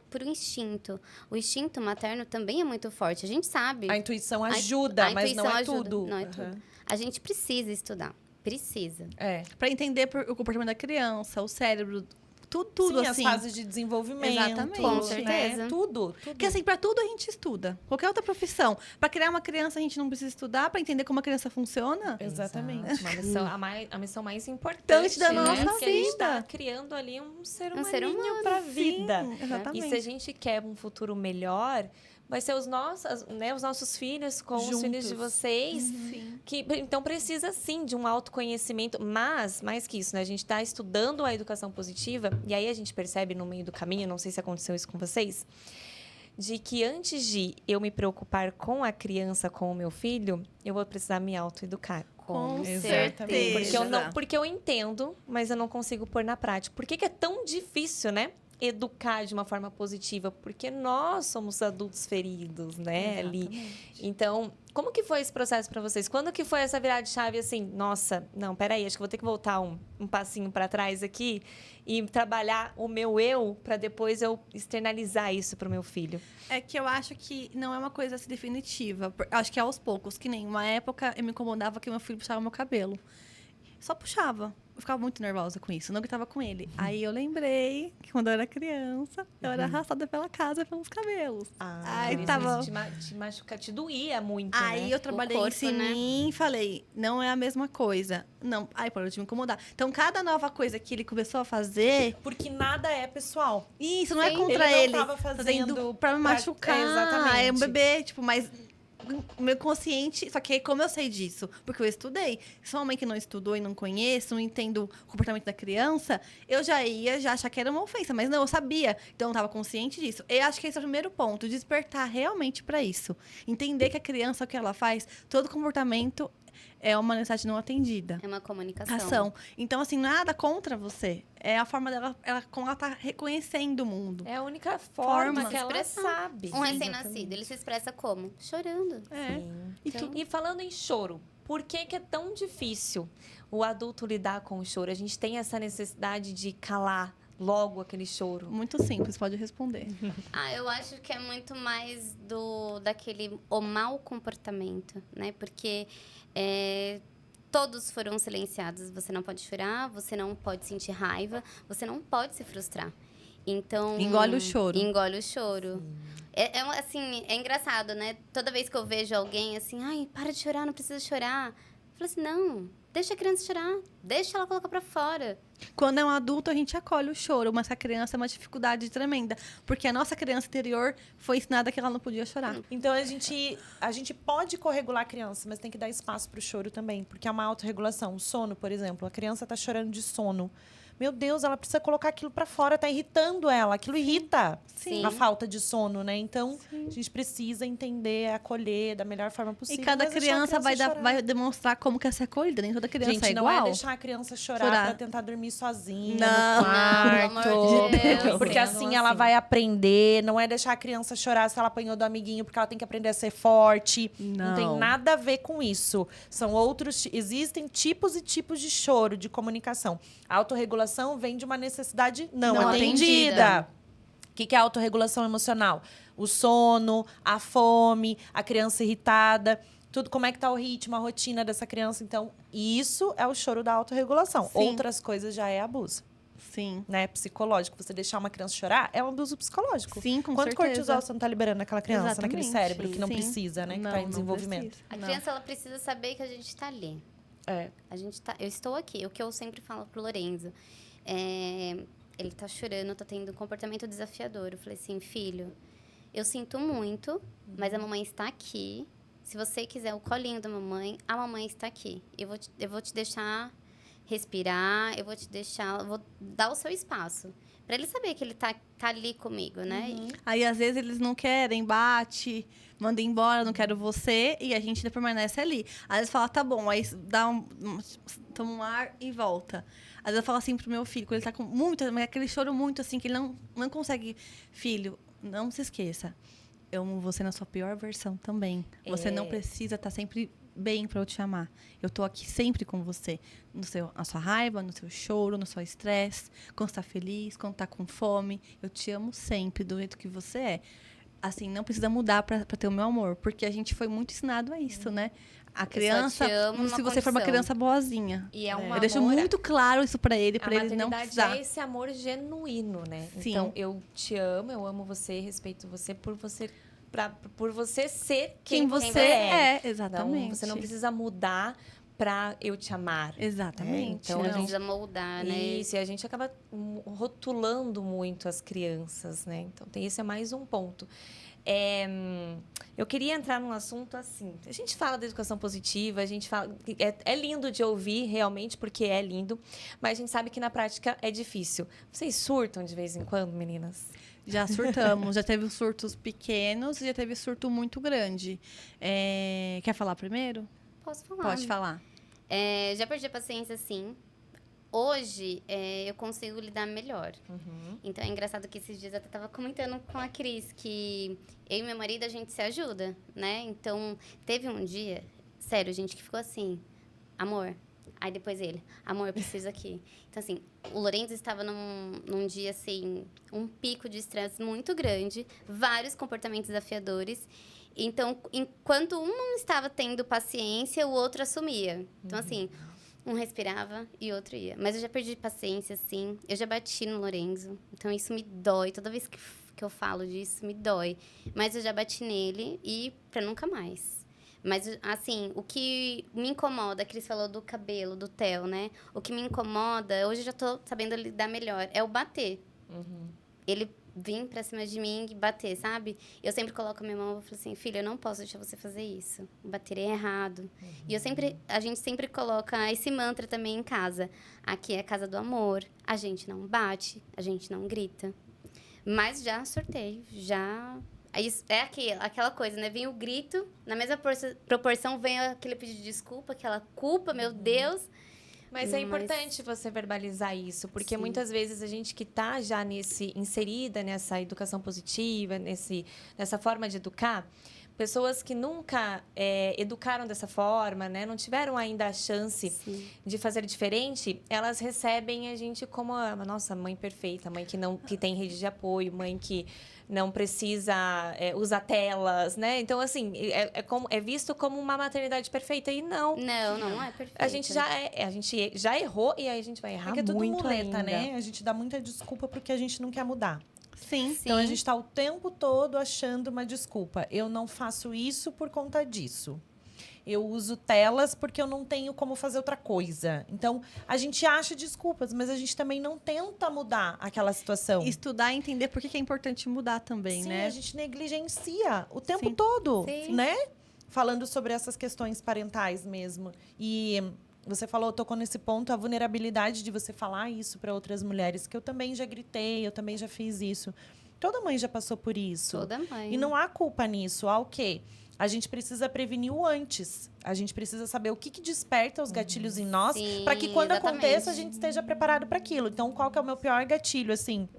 por instinto. O instinto materno também é muito forte. A gente sabe. A intuição ajuda, a mas não intuição é ajuda, tudo. Não é Aham. tudo. A gente precisa estudar. Precisa. É. Pra entender o comportamento da criança, o cérebro, tudo Sim, assim. as fases de desenvolvimento. Exatamente. Com né? certeza. Tudo. Porque assim, pra tudo a gente estuda. Qualquer outra profissão. Pra criar uma criança, a gente não precisa estudar. Pra entender como a criança funciona. Exatamente. Uma missão, a missão mais importante, Importante da né? nossa Porque a gente vida. tá criando ali um ser Um ser humaninho humano, pra vida. Sim, exatamente. E se a gente quer um futuro melhor, vai ser os nossos filhos com os filhos de Juntos. vocês. Sim. Que, então, precisa, sim, de um autoconhecimento. Mas, mais que isso, né? A gente está estudando a educação positiva. E aí, a gente percebe no meio do caminho, não sei se aconteceu isso com vocês, de que antes de eu me preocupar com a criança, com o meu filho, eu vou precisar me autoeducar. Com Exatamente. certeza. Porque eu entendo, mas eu não consigo pôr na prática. Por que é tão difícil, né? Educar de uma forma positiva, porque nós somos adultos feridos, né, ali. Então, como que foi esse processo para vocês? Quando que foi essa virada de chave assim? Nossa, não, peraí, acho que vou ter que voltar um passinho para trás aqui e trabalhar o meu eu para depois eu externalizar isso pro meu filho. É que eu acho que não é uma coisa assim definitiva. Acho que é aos poucos. Que nem uma época eu me incomodava que meu filho puxava meu cabelo. Só puxava. Eu ficava muito nervosa com isso. Não gritava com ele. Aí eu lembrei que quando eu era criança, eu era arrastada pela casa pelos cabelos. Aí Por isso tava. isso te machuca, te doía muito, Aí né? eu trabalhei corpo, isso em né? mim e falei, não é a mesma coisa. Não, aí parou de me incomodar. Então, cada nova coisa que ele começou a fazer, Porque nada é pessoal. isso não é Sim. contra Ele ele. não tava fazendo pra me pra- machucar. exatamente. É um bebê, tipo, mas o meu consciente, só que como eu sei disso? Porque eu estudei. Se uma mãe que não estudou e não conheço, não entendo o comportamento da criança, eu já ia achar que era uma ofensa, mas não, eu sabia. Então eu estava consciente disso. Eu acho que esse é o primeiro ponto, despertar realmente para isso. Entender que a criança, o que ela faz, todo comportamento é uma necessidade não atendida. É uma comunicação. Ação. Então, assim, nada contra você. É a forma dela, como ela tá reconhecendo o mundo. É a única forma Forma. que ela Expressão. sabe. Um recém-nascido, ele se expressa como? Chorando. É. Sim. E tu- E falando em choro, por que é tão difícil o adulto lidar com o choro? A gente tem essa necessidade de calar logo aquele choro. Muito simples, pode responder. Eu acho que é muito mais o mau comportamento, né? Porque todos foram silenciados. Você não pode chorar, você não pode sentir raiva, você não pode se frustrar. Então... Engole o choro. Engole o choro. Assim, é engraçado, né? Toda vez que eu vejo alguém assim, ai, para de chorar, não precisa chorar. Eu falo assim, não, deixa a criança chorar, deixa ela colocar pra fora. Quando é um adulto, a gente acolhe o choro, mas a criança é uma dificuldade tremenda. Porque a nossa criança interior foi ensinada que ela não podia chorar. Então, a gente pode corregular a criança, mas tem que dar espaço pro choro também. Porque é uma autorregulação. O sono, por exemplo. A criança tá chorando de sono. Meu Deus, ela precisa colocar aquilo pra fora. Tá irritando ela. Aquilo irrita Sim. a falta de sono, né? Então, a gente precisa entender, acolher da melhor forma E possível. cada mas deixar a criança chorar. vai demonstrar como quer ser acolhida. Nem toda criança Gente, é não igual. é deixar a criança chorar pra tentar dormir sozinha Não. no quarto. Pelo amor de Deus. Porque Não, assim não ela assim. vai aprender. Não é deixar a criança chorar se ela apanhou do amiguinho, porque ela tem que aprender a ser forte. Não tem Não. nada a ver com isso. São outros... Existem tipos e tipos de choro, de comunicação. A autorregulação vem de uma necessidade não Não atendida. atendida. O que é autorregulação emocional? O sono, a fome, a criança irritada... Tudo, como é que tá o ritmo, a rotina dessa criança. Então, isso é o choro da autorregulação. Sim. Outras coisas já é abuso, Sim. né? Psicológico. Você deixar uma criança chorar é um abuso psicológico. Sim, com Quanto certeza. cortisol você não tá liberando naquela criança, naquele Exatamente. cérebro que não Sim. precisa, né? Que Não, tá em não desenvolvimento. precisa. A Não. criança, ela precisa saber que a gente tá ali. Eu estou aqui. O que eu sempre falo pro Lorenzo. Ele tá chorando, tá tendo um comportamento desafiador. Eu falei assim, filho, eu sinto muito, mas a mamãe está aqui. Se você quiser o colinho da mamãe, a mamãe está aqui. Eu vou te deixar respirar, eu vou dar o seu espaço. Pra ele saber que ele tá ali comigo, né? Aí, às vezes, eles não querem, bate, manda embora, não quero você, e a gente ainda permanece ali. Às vezes fala, tá bom, aí toma um ar e volta. Às vezes eu falo assim pro meu filho, quando ele tá com aquele choro muito assim, que ele não consegue. Filho, não se esqueça, eu amo você na sua pior versão também. Você não precisa estar sempre bem para eu te amar. Eu tô aqui sempre com você. Na sua raiva, no seu choro, no seu estresse. Quando você tá feliz, quando tá com fome. Eu te amo sempre, do jeito que você é. Assim, não precisa mudar para ter o meu amor. Porque a gente foi muito ensinado a isso, né? A criança, como se você for uma criança boazinha. E é um Eu deixo muito claro isso para ele não precisar. precisar. É esse amor genuíno, né? Sim. Então, eu te amo, eu amo você, respeito você por você ser quem você é. Exatamente. Então, você não precisa mudar pra eu te amar. Exatamente. Então, a gente precisa moldar, né? Isso, e a gente acaba rotulando muito as crianças, né? Então, esse é mais um ponto. Eu queria entrar num assunto assim. A gente fala da educação positiva, a gente fala. É lindo de ouvir, realmente, porque é lindo, mas a gente sabe que na prática é difícil. Vocês surtam de vez em quando, meninas? Já surtamos, já teve surtos pequenos e já teve surto muito grande. Quer falar primeiro? Posso falar. Pode falar. Já perdi a paciência, sim. Hoje, eu consigo lidar melhor. Então, é engraçado que esses dias eu até tava comentando com a Cris que eu e meu marido, a gente se ajuda, né? Então, teve um dia, sério, gente, que ficou assim, amor. Aí depois ele, amor, eu preciso aqui. Então, assim, o Lorenzo estava num dia, assim, um pico de estresse muito grande, vários comportamentos desafiadores. Então, enquanto um não estava tendo paciência, o outro assumia. Então, assim, um respirava e o outro ia. Mas eu já perdi paciência, assim. Eu já bati no Lorenzo. Então, isso me dói. Toda vez que eu falo disso, me dói. Mas eu já bati nele e pra nunca mais. Mas, assim, o que me incomoda, a Cris falou do cabelo, do Theo, né? O que me incomoda, hoje eu já tô sabendo lidar melhor, é o bater. Ele vir pra cima de mim e bater, sabe? Eu sempre coloco a minha mão e falo assim, filha, eu não posso deixar você fazer isso. Bater é errado. E a gente sempre coloca esse mantra também em casa. Aqui é a casa do amor. A gente não bate, a gente não grita. Mas já sorteio, já... É aquela coisa, né? Vem o grito, na mesma proporção vem aquele pedido de desculpa, aquela culpa, meu Deus. Mas é importante você verbalizar isso, porque muitas vezes a gente que está já inserida nessa educação positiva, nessa forma de educar, pessoas que nunca educaram dessa forma, né, não tiveram ainda a chance de fazer diferente, elas recebem a gente como a nossa mãe perfeita, mãe que tem rede de apoio, mãe que não precisa usar telas, né? Então, assim, é visto como uma maternidade perfeita e não. Não é perfeita. A gente já errou e aí a gente vai errar muito tudo muleta, ainda. né? A gente dá muita desculpa porque a gente não quer mudar. Sim. Então, a gente está o tempo todo achando uma desculpa. Eu não faço isso por conta disso. Eu uso telas porque eu não tenho como fazer outra coisa. Então, a gente acha desculpas, mas a gente também não tenta mudar aquela situação. Estudar e entender por que é importante mudar também, né? Sim, a gente negligencia o tempo todo, né? Falando sobre essas questões parentais mesmo. E você tocou nesse ponto, a vulnerabilidade de você falar isso para outras mulheres, que eu também já gritei, eu também já fiz isso. Toda mãe já passou por isso. Toda mãe. E não há culpa nisso. Há o quê? A gente precisa prevenir o antes. A gente precisa saber o que desperta os gatilhos em nós, para que quando aconteça a gente esteja preparado para aquilo. Então, qual que é o meu pior gatilho, assim,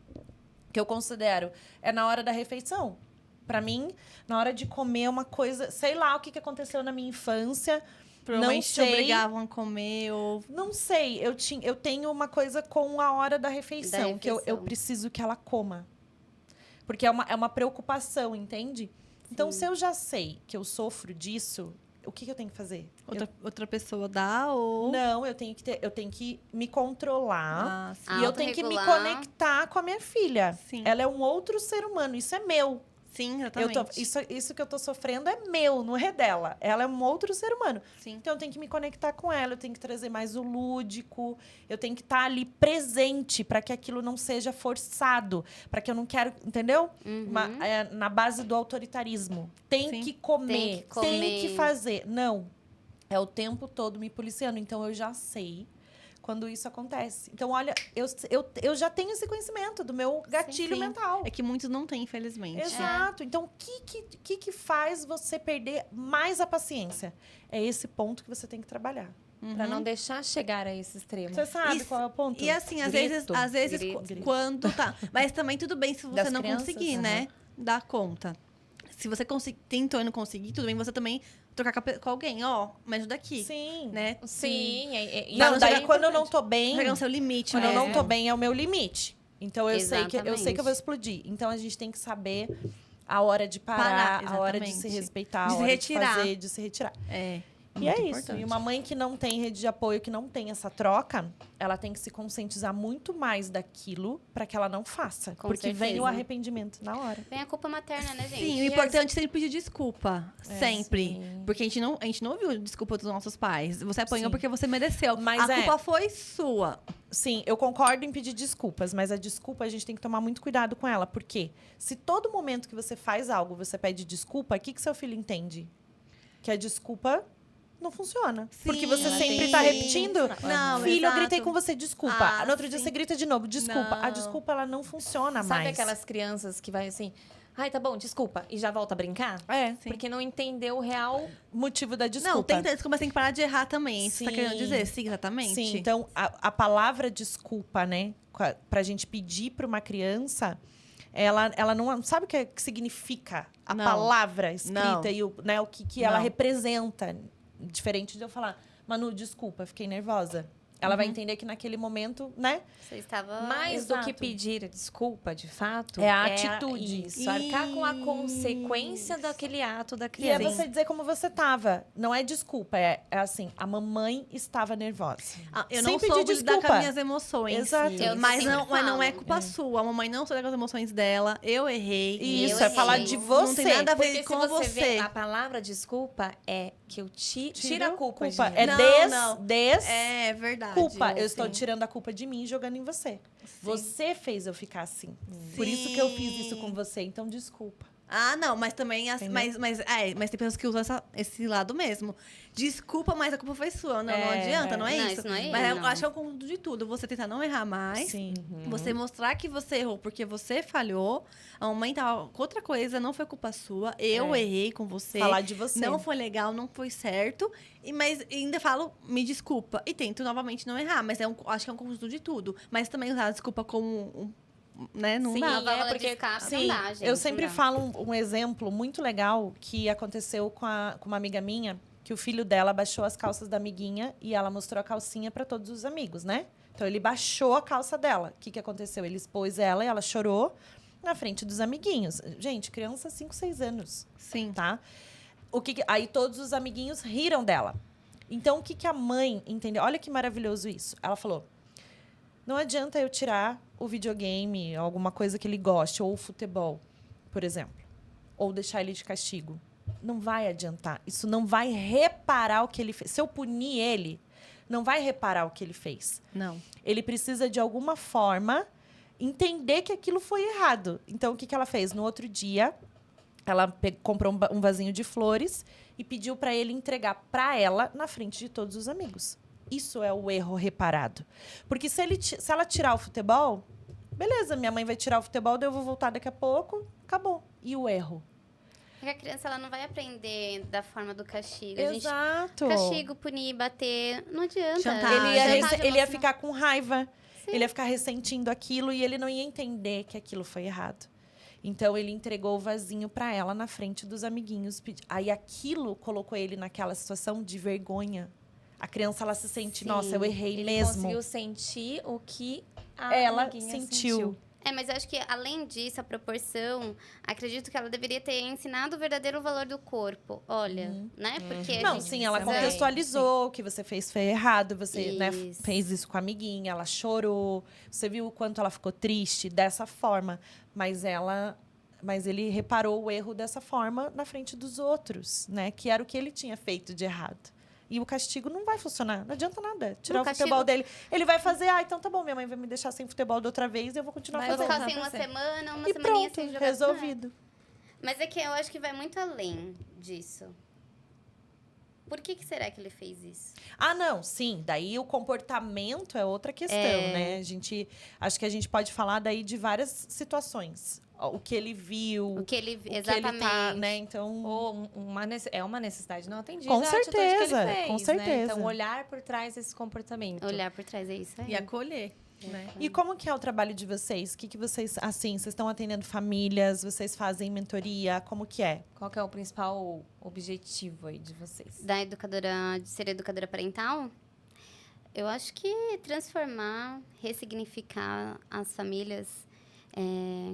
que eu considero? É na hora da refeição. Para mim, na hora de comer uma coisa, sei lá o que aconteceu na minha infância. Provavelmente não sei. te obrigavam a comer ou... Não sei. Eu tenho uma coisa com a hora da refeição. Que eu preciso que ela coma. Porque é uma preocupação, entende? Então, se eu já sei que eu sofro disso, o que eu tenho que fazer? Outra pessoa dá ou... Não, eu tenho que me controlar. sim. E eu tenho que me conectar com a minha filha. Sim. Ela é um outro ser humano. Isso é meu. Sim, Eu exatamente. isso que eu tô sofrendo é meu, não é dela. Ela é um outro ser humano. Sim. Então eu tenho que me conectar com ela, eu tenho que trazer mais o lúdico, eu tenho que estar ali presente para que aquilo não seja forçado, para que eu não quero, entendeu? Na base do autoritarismo. Tem Sim. que comer, Tem que comer. tem que fazer. Não. É o tempo todo me policiando. Então eu já sei quando isso acontece. Então, olha, eu já tenho esse conhecimento do meu gatilho Sim. mental. É que muitos não têm, infelizmente. Exato. Então, o que faz você perder mais a paciência? É esse ponto que você tem que trabalhar. Pra não deixar chegar a esse extremo. Você sabe Isso. qual é o ponto? E assim, às Grito, vezes grito. quando tá. Mas também tudo bem se você Das não crianças? conseguir, né? Dar conta. Se você tentou e não conseguir, tudo bem você também trocar com alguém. Ó, me ajuda aqui. Sim. Né? Sim. Não, daí chegar- quando eu não tô bem, Chegar no seu limite, quando né? eu não tô bem é o meu limite. Então eu sei que eu Exatamente. vou explodir. Então a gente tem que saber a hora de parar, Parar, a hora de se exatamente. respeitar, De a se hora retirar. de fazer, de se retirar. É. E muito é isso. importante. E uma mãe que não tem rede de apoio, que não tem essa troca, ela tem que se conscientizar muito mais daquilo para que ela não faça. Com porque vem o certeza. arrependimento na hora. Vem a culpa materna, né, gente? Sim, o E importante é sempre pedir desculpa. É, sempre. sim. Porque a gente não ouviu desculpa dos nossos pais. Você apanhou Sim. porque você mereceu. Mas a culpa foi sua. Sim, eu concordo em pedir desculpas, mas a desculpa a gente tem que tomar muito cuidado com ela. Porque se todo momento que você faz algo você pede desculpa, o que seu filho entende? Que a desculpa não funciona. Porque você Sim. sempre tá repetindo. Não, Filho, eu exato. gritei com você, desculpa. Ah, No outro dia sim. você grita de novo, desculpa. A Não. desculpa, ela não funciona Sabe mais. aquelas crianças que vai assim... Ai, tá bom, desculpa. E já volta a brincar? É, Porque não entendeu o real... motivo da desculpa. Não, tem desculpa, mas tem que parar de errar também. Você tá Sim. querendo dizer? Sim, exatamente. Sim, então a palavra desculpa, né? Pra gente pedir pra uma criança, ela não sabe o que significa a Não. palavra escrita Não. e o que ela Não. representa. Diferente de eu falar, Manu, desculpa, fiquei nervosa. Ela vai entender que naquele momento, né? Você estava... Mais do que exato. pedir desculpa, de fato... É a atitude. Isso, arcar com a Isso. consequência daquele ato da E é criança. você dizer como você tava. Não é desculpa, é assim, a mamãe estava nervosa. Ah, eu Sem não pedir soube lidar com desculpa. as minhas emoções. Exato. Eu Mas sempre não é falo. culpa sua. A mamãe não soube lidar com as emoções dela. Eu errei. Isso, Eu é falar errei. de Não você. tem nada a ver Porque se com você você. vê, a palavra desculpa é que eu tira a culpa de mim. É Não, des É verdade. culpa. Eu estou Sim. tirando a culpa de mim e jogando em você. Você fez eu ficar assim. Por isso que eu fiz isso com você. Então, desculpa. Ah, não, mas também... Entendeu? Mas tem pessoas que usam esse lado mesmo. Desculpa, mas a culpa foi sua. Não, não É, adianta, é. não é Não, isso? isso não é Mas isso, eu não. acho que é o conjunto de tudo. Você tentar não errar mais. Sim. Você mostrar que você errou porque você falhou. A mamãe tava com outra coisa, não foi culpa sua. Eu errei com você. Falar de você. Não foi legal, não foi certo. Mas ainda falo, me desculpa. E tento novamente não errar. Mas acho que é um conjunto de tudo. Mas também usar a desculpa como né? Não Sim, dá. Uma válvula porque- de escape Sim, não dá, gente. eu sempre não dá. falo um exemplo muito legal que aconteceu com uma amiga minha, que o filho dela baixou as calças da amiguinha e ela mostrou a calcinha para todos os amigos, né? Então ele baixou a calça dela. O que aconteceu? Ele expôs ela e ela chorou na frente dos amiguinhos. Gente, criança 5, 6 anos, Sim. tá? Aí todos os amiguinhos riram dela. Então o que a mãe entendeu? Olha que maravilhoso isso. Ela falou: não adianta eu tirar o videogame, alguma coisa que ele goste, ou o futebol, por exemplo, ou deixar ele de castigo. Não vai adiantar. Isso não vai reparar o que ele fez. Se eu punir ele, não vai reparar o que ele fez. Não. Ele precisa, de alguma forma, entender que aquilo foi errado. Então, o que ela fez? No outro dia, ela comprou um vasinho de flores e pediu para ele entregar para ela na frente de todos os amigos. Isso é o erro reparado. Porque se ela tirar o futebol, beleza, minha mãe vai tirar o futebol, daí eu vou voltar daqui a pouco, acabou. E o erro? Porque a criança ela não vai aprender da forma do castigo. A gente, Exato. castigo, punir, bater, não adianta. Chantagem. Ele ia, Chantagem ele ia emocional. ficar com raiva. Sim. Ele ia ficar ressentindo aquilo e ele não ia entender que aquilo foi errado. Então, ele entregou o vasinho para ela na frente dos amiguinhos. Aí, aquilo colocou ele naquela situação de vergonha. A criança, ela se sente, Sim. nossa, eu errei Ele mesmo. conseguiu sentir o que a Ela amiguinha sentiu. É, mas eu acho que, além disso, a proporção, acredito que ela deveria ter ensinado o verdadeiro valor do corpo. Olha, né? Porque a Não, gente sim, ela precisa- contextualizou, o que você fez foi errado, você né, Isso. fez isso com a amiguinha, ela chorou, você viu o quanto ela ficou triste dessa forma, mas ela Mas ele reparou o erro dessa forma na frente dos outros, né? Que era o que ele tinha feito de errado. E o castigo não vai funcionar. Não adianta nada. Tirar o futebol dele. Ele vai fazer, então tá bom, minha mãe vai me deixar sem futebol da outra vez e eu vou continuar Vou fazendo. ficar assim uma semana, uma E semaninha pronto, sem jogar. resolvido. Mas é que eu acho que vai muito além disso. Por que será que ele fez isso? Não, sim. Daí o comportamento é outra questão, né? Acho que a gente pode falar daí de várias situações. O que ele viu, O que ele... o Exatamente. que ele tá, né? Então... Ou é uma necessidade não atendida. Com a atitude que ele certeza, fez, com né? certeza. Então, olhar por trás desse comportamento. Olhar por trás, é isso aí. E acolher, né? E como que é o trabalho de vocês? O que vocês, assim, vocês estão atendendo famílias? Vocês fazem mentoria? Como que é? Qual que é o principal objetivo aí de vocês? De ser educadora parental, eu acho que transformar, ressignificar as famílias,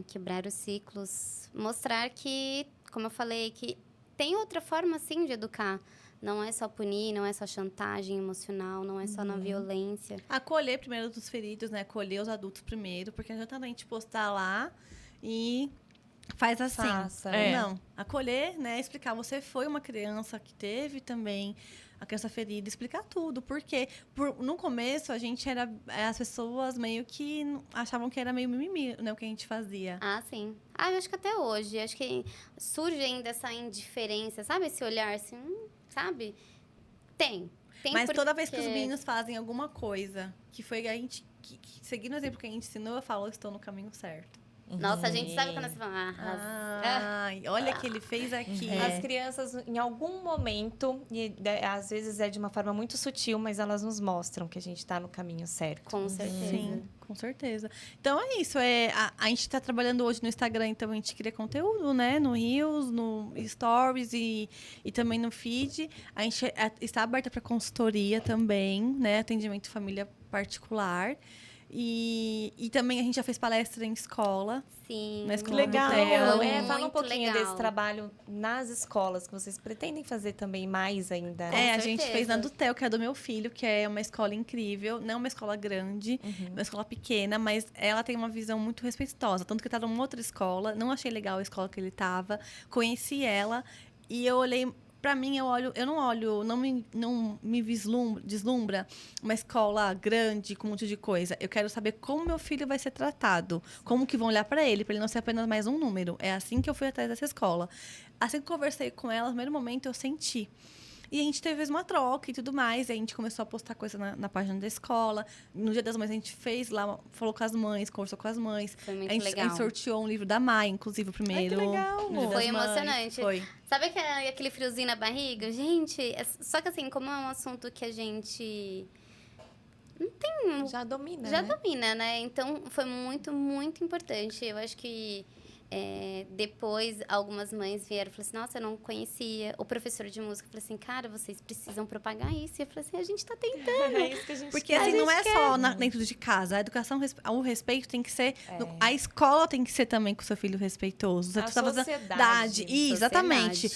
quebrar os ciclos, mostrar que, como eu falei, que tem outra forma, sim, de educar. Não é só punir, não é só chantagem emocional, não é só na violência. Acolher primeiro os feridos, né? Acolher os adultos primeiro, porque não adianta a gente postar lá e faz assim. Faça, né? Não, acolher, né? Explicar, você foi uma criança que teve também a criança ferida, explicar tudo. Porque no começo, as pessoas meio que achavam que era meio mimimi, né? O que a gente fazia. Ah, sim. Eu acho que até hoje. Acho que surge ainda essa indiferença, sabe? Esse olhar assim, sabe? Tem Mas toda vez que os meninos fazem alguma coisa que foi a gente... seguindo o exemplo que a gente ensinou, eu falo, eu estou no caminho certo. Nossa, a gente sabe quando você fala... Olha o que ele fez aqui. As crianças, em algum momento, e às vezes é de uma forma muito sutil, mas elas nos mostram que a gente está no caminho certo. Com certeza. Sim, com certeza. Então é isso. A gente está trabalhando hoje no Instagram, então a gente cria conteúdo, né? No Reels, no Stories e também no feed. A gente está aberta para consultoria também, né? Atendimento família particular. E também a gente já fez palestra em escola. Sim. Na escola Legal. do Theo. Fala um Muito pouquinho legal. desse trabalho nas escolas, que vocês pretendem fazer também mais ainda. Com A certeza. gente fez na do Theo, que é do meu filho, que é uma escola incrível. Não uma escola grande, uma escola pequena, mas ela tem uma visão muito respeitosa. Tanto que ele tá numa outra escola, não achei legal a escola que ele tava. Conheci ela e eu olhei... Pra mim, não me deslumbra uma escola grande com um monte de coisa. Eu quero saber como meu filho vai ser tratado. Como que vão olhar pra ele não ser apenas mais um número. É assim que eu fui atrás dessa escola. Assim que eu conversei com ela, no primeiro momento, eu senti. E a gente teve uma troca e tudo mais. E a gente começou a postar coisa na página da escola. No Dia das Mães, a gente fez lá, falou com as mães, conversou com as mães. Foi muito A gente legal. sorteou um livro da Mai, inclusive, o primeiro. Ai, que legal. no Dia das Foi Mães. emocionante. Foi. Sabe aquele friozinho na barriga? Gente, só que assim, como é um assunto que a gente Já domina, já né? domina, né? Então, foi muito, muito importante. Eu acho que depois, algumas mães vieram e falaram assim, nossa, eu não conhecia. O professor de música falou assim, cara, vocês precisam propagar isso. E eu falei assim, a gente tá tentando. É isso que a gente Porque quer. assim, não é só dentro de casa. A educação, o respeito tem que ser... A escola tem que ser também com o seu filho respeitoso. Você A precisa fazer- sociedade. Exatamente.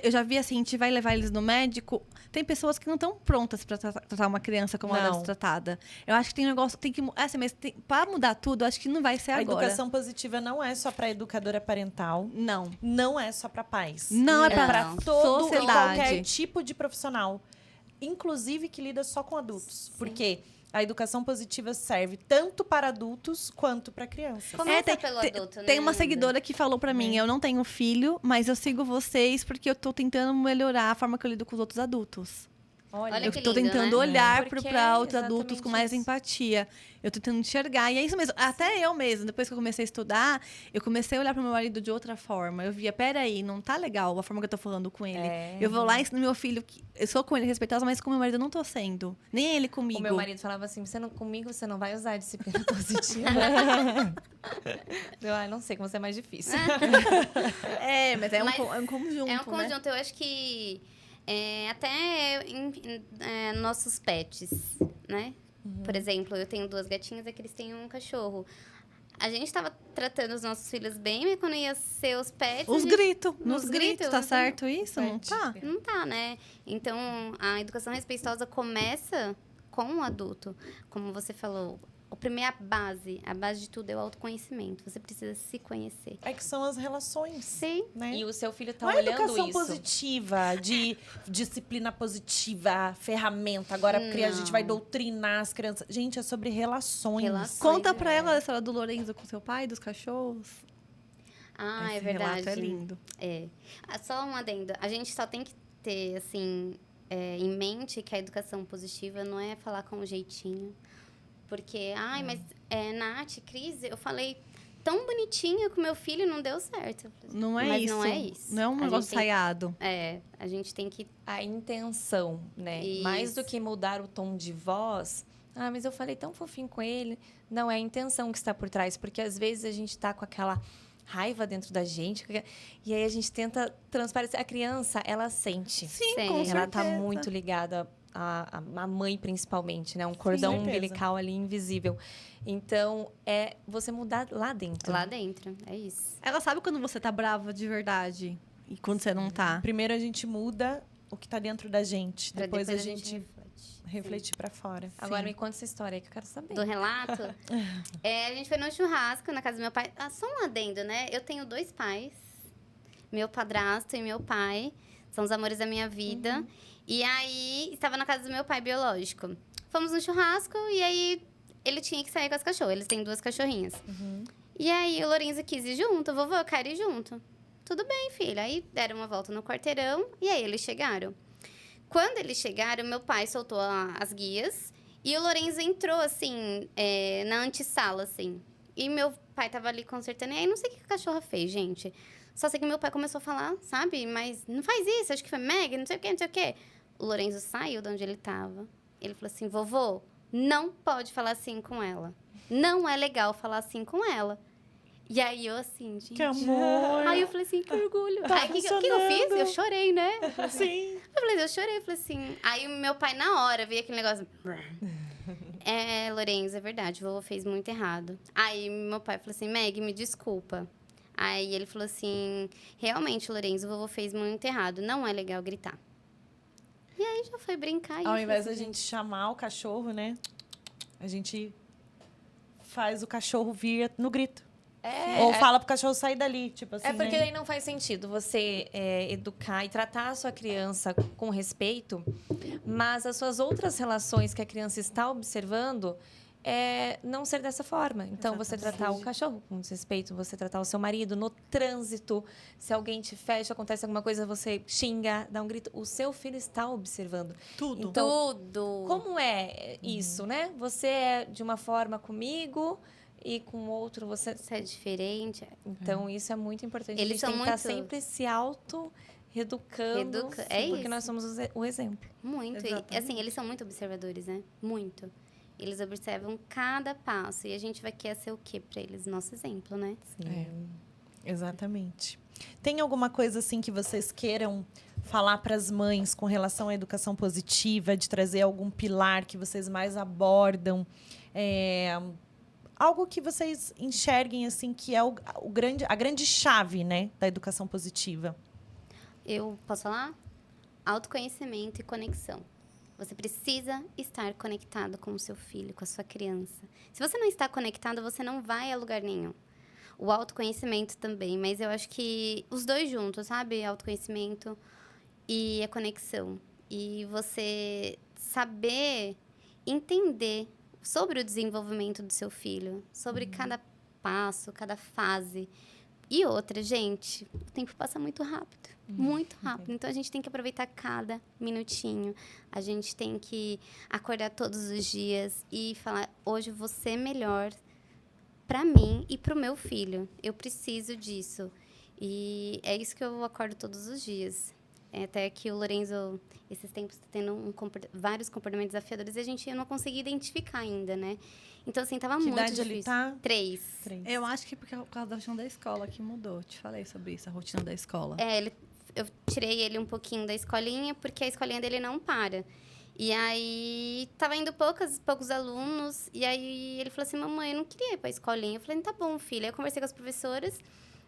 Eu já vi assim, a gente vai levar eles no médico. Tem pessoas que não estão prontas para tratar uma criança como ela deve Não. ser tratada. Eu acho que tem um negócio... Para mudar tudo, eu acho que não vai ser A agora. educação positiva não é só para educadora parental. Não. Não é só para pais. Não é Não. para todo e sociedade. qualquer tipo de profissional, inclusive que lida só com adultos. Porque a educação positiva serve tanto para adultos quanto para crianças. Começa pelo adulto, né? Tem uma seguidora que falou pra mim, eu não tenho filho, mas eu sigo vocês porque eu tô tentando melhorar a forma que eu lido com os outros adultos. Olha Eu que tô lindo, tentando né? olhar Porque para outros é adultos com exatamente mais isso. empatia. Eu tô tentando enxergar. E é isso mesmo. Até eu mesmo, depois que eu comecei a estudar, eu comecei a olhar pro meu marido de outra forma. Eu via, peraí, não tá legal a forma que eu tô falando com ele. Eu vou lá e ensino meu filho que eu sou com ele respeitosa, mas com meu marido eu não tô sendo. Nem ele comigo. O meu marido falava assim, comigo você não vai usar a disciplina positiva. Eu não sei como você é mais difícil. Mas é Mas um conjunto, É um né? conjunto. Eu acho que até nossos pets, né? Por exemplo, eu tenho 2 gatinhas e eles têm um cachorro. A gente tava tratando os nossos filhos bem, mas quando ia ser os pets... Os a gente- gritos. Nos Nos gritos, gritos, tá né? certo isso? Não tá? Não tá, né? Então, a educação respeitosa começa com o adulto. Como você falou, a base de tudo é o autoconhecimento. Você precisa se conhecer. É que são as relações. Sim. Né? E o seu filho tá Não é olhando educação isso. positiva, de disciplina positiva, ferramenta. Agora, porque a gente vai Não. doutrinar as crianças. Gente, é sobre relações. Relações. Conta pra ela a história do Lorenzo com seu pai, dos cachorros. Ah, Esse é verdade. relato é lindo. É. Só um adendo. A gente só tem que ter, assim, em mente que a educação positiva não é falar com um jeitinho. Porque, mas Nath, Cris, eu falei tão bonitinha com meu filho e não deu certo. Não é Mas isso. não é isso. Não é um A negócio gente tem- ensaiado. A gente tem que... A intenção, né? Mais do Isso. que mudar o tom de voz. Ah, mas eu falei tão fofinho com ele. Não, é a intenção que está por trás. Porque às vezes a gente tá com aquela raiva dentro da gente. E aí a gente tenta transparecer. A criança, ela sente. Sim, Sim. com certeza. Ela tá muito ligada à mãe, principalmente, né? Um cordão certeza. umbilical ali invisível. Então, é você mudar lá dentro. Lá dentro, é isso. Ela sabe quando você tá brava de verdade e quando você não tá. Primeiro a gente muda o que tá dentro da gente. Pra Depois a gente reflete. refletir pra fora. Agora Sim. me conta essa história aí que eu quero saber. Do relato, a gente foi num churrasco na casa do meu pai. Só um adendo, né? Eu tenho 2 pais. Meu padrasto e meu pai. São os amores da minha vida. E aí, estava na casa do meu pai biológico. Fomos no churrasco e aí ele tinha que sair com as cachorras. Eles têm 2 cachorrinhas. E aí o Lorenzo quis ir junto. Vovô, eu quero ir junto. Tudo bem, filha. Aí deram uma volta no quarteirão e aí eles chegaram. Quando eles chegaram, meu pai soltou as guias e o Lorenzo entrou, assim, na antessala, assim. E meu pai tava ali consertando. E aí, não sei o que a cachorra fez, gente. Só sei que meu pai começou a falar, sabe? Mas não faz isso, acho que foi Meg, não sei o quê, não sei o quê. O Lorenzo saiu de onde ele tava. Ele falou assim, vovô, não pode falar assim com ela. Não é legal falar assim com ela. E aí, eu assim, gente... Que amor! Aí eu falei assim, que orgulho. Tá Aí, o que eu fiz? Eu chorei, né? Sim. Eu falei assim. Aí meu pai, na hora, veio aquele negócio. Lorenzo, é verdade, o vovô fez muito errado. Aí meu pai falou assim, Meg, me desculpa. Aí ele falou assim, realmente, Lorenzo, o vovô fez muito errado. Não é legal gritar. E aí já foi brincar. E Ao eu invés falei da assim, gente chamar o cachorro, né? A gente faz o cachorro vir no grito. Ou fala pro cachorro sair dali, tipo assim, É porque né? daí não faz sentido você educar e tratar a sua criança com respeito, mas as suas outras relações que a criança está observando não ser dessa forma. Então, você tratar o cachorro com desrespeito, você tratar o seu marido no trânsito, se alguém te fecha, acontece alguma coisa, você xinga, dá um grito. O seu filho está observando. Tudo. Então, tudo. como é isso, né? Você é de uma forma comigo e com outro você... Isso é diferente. Então, isso é muito importante. Eles a gente tem são que estar muito- sempre se auto-reeducando. É porque isso. nós somos o exemplo. Muito. E, Exatamente. assim, eles são muito observadores, né? Muito. Eles observam cada passo. E a gente vai querer ser o quê pra eles? Nosso exemplo, né? Exatamente. Tem alguma coisa assim que vocês queiram falar para as mães com relação à educação positiva, de trazer algum pilar que vocês mais abordam? Algo que vocês enxerguem assim que é a grande chave, né, da educação positiva. Eu posso falar? Autoconhecimento e conexão. Você precisa estar conectado com o seu filho, com a sua criança. Se você não está conectado, você não vai a lugar nenhum. O autoconhecimento também, mas eu acho que os dois juntos, sabe? Autoconhecimento e a conexão. E você saber entender sobre o desenvolvimento do seu filho, sobre cada passo, cada fase. E outra, gente, o tempo passa muito rápido. Muito rápido. Então, a gente tem que aproveitar cada minutinho. A gente tem que acordar todos os dias e falar, hoje eu vou ser melhor para mim e para o meu filho. Eu preciso disso. E é isso que eu acordo todos os dias. Até que o Lorenzo, esses tempos, está tendo vários comportamentos desafiadores e eu não consegui identificar ainda, né? Então, assim, tava Que muito idade difícil. ele tá? 3. Eu acho que porque é por causa da rotina da escola que mudou. Te falei sobre isso, a rotina da escola. Eu tirei ele um pouquinho da escolinha, porque a escolinha dele não para. E aí, tava indo poucos alunos, e aí ele falou assim, mamãe, eu não queria ir pra escolinha. Eu falei, tá bom, filha. Eu conversei com as professoras,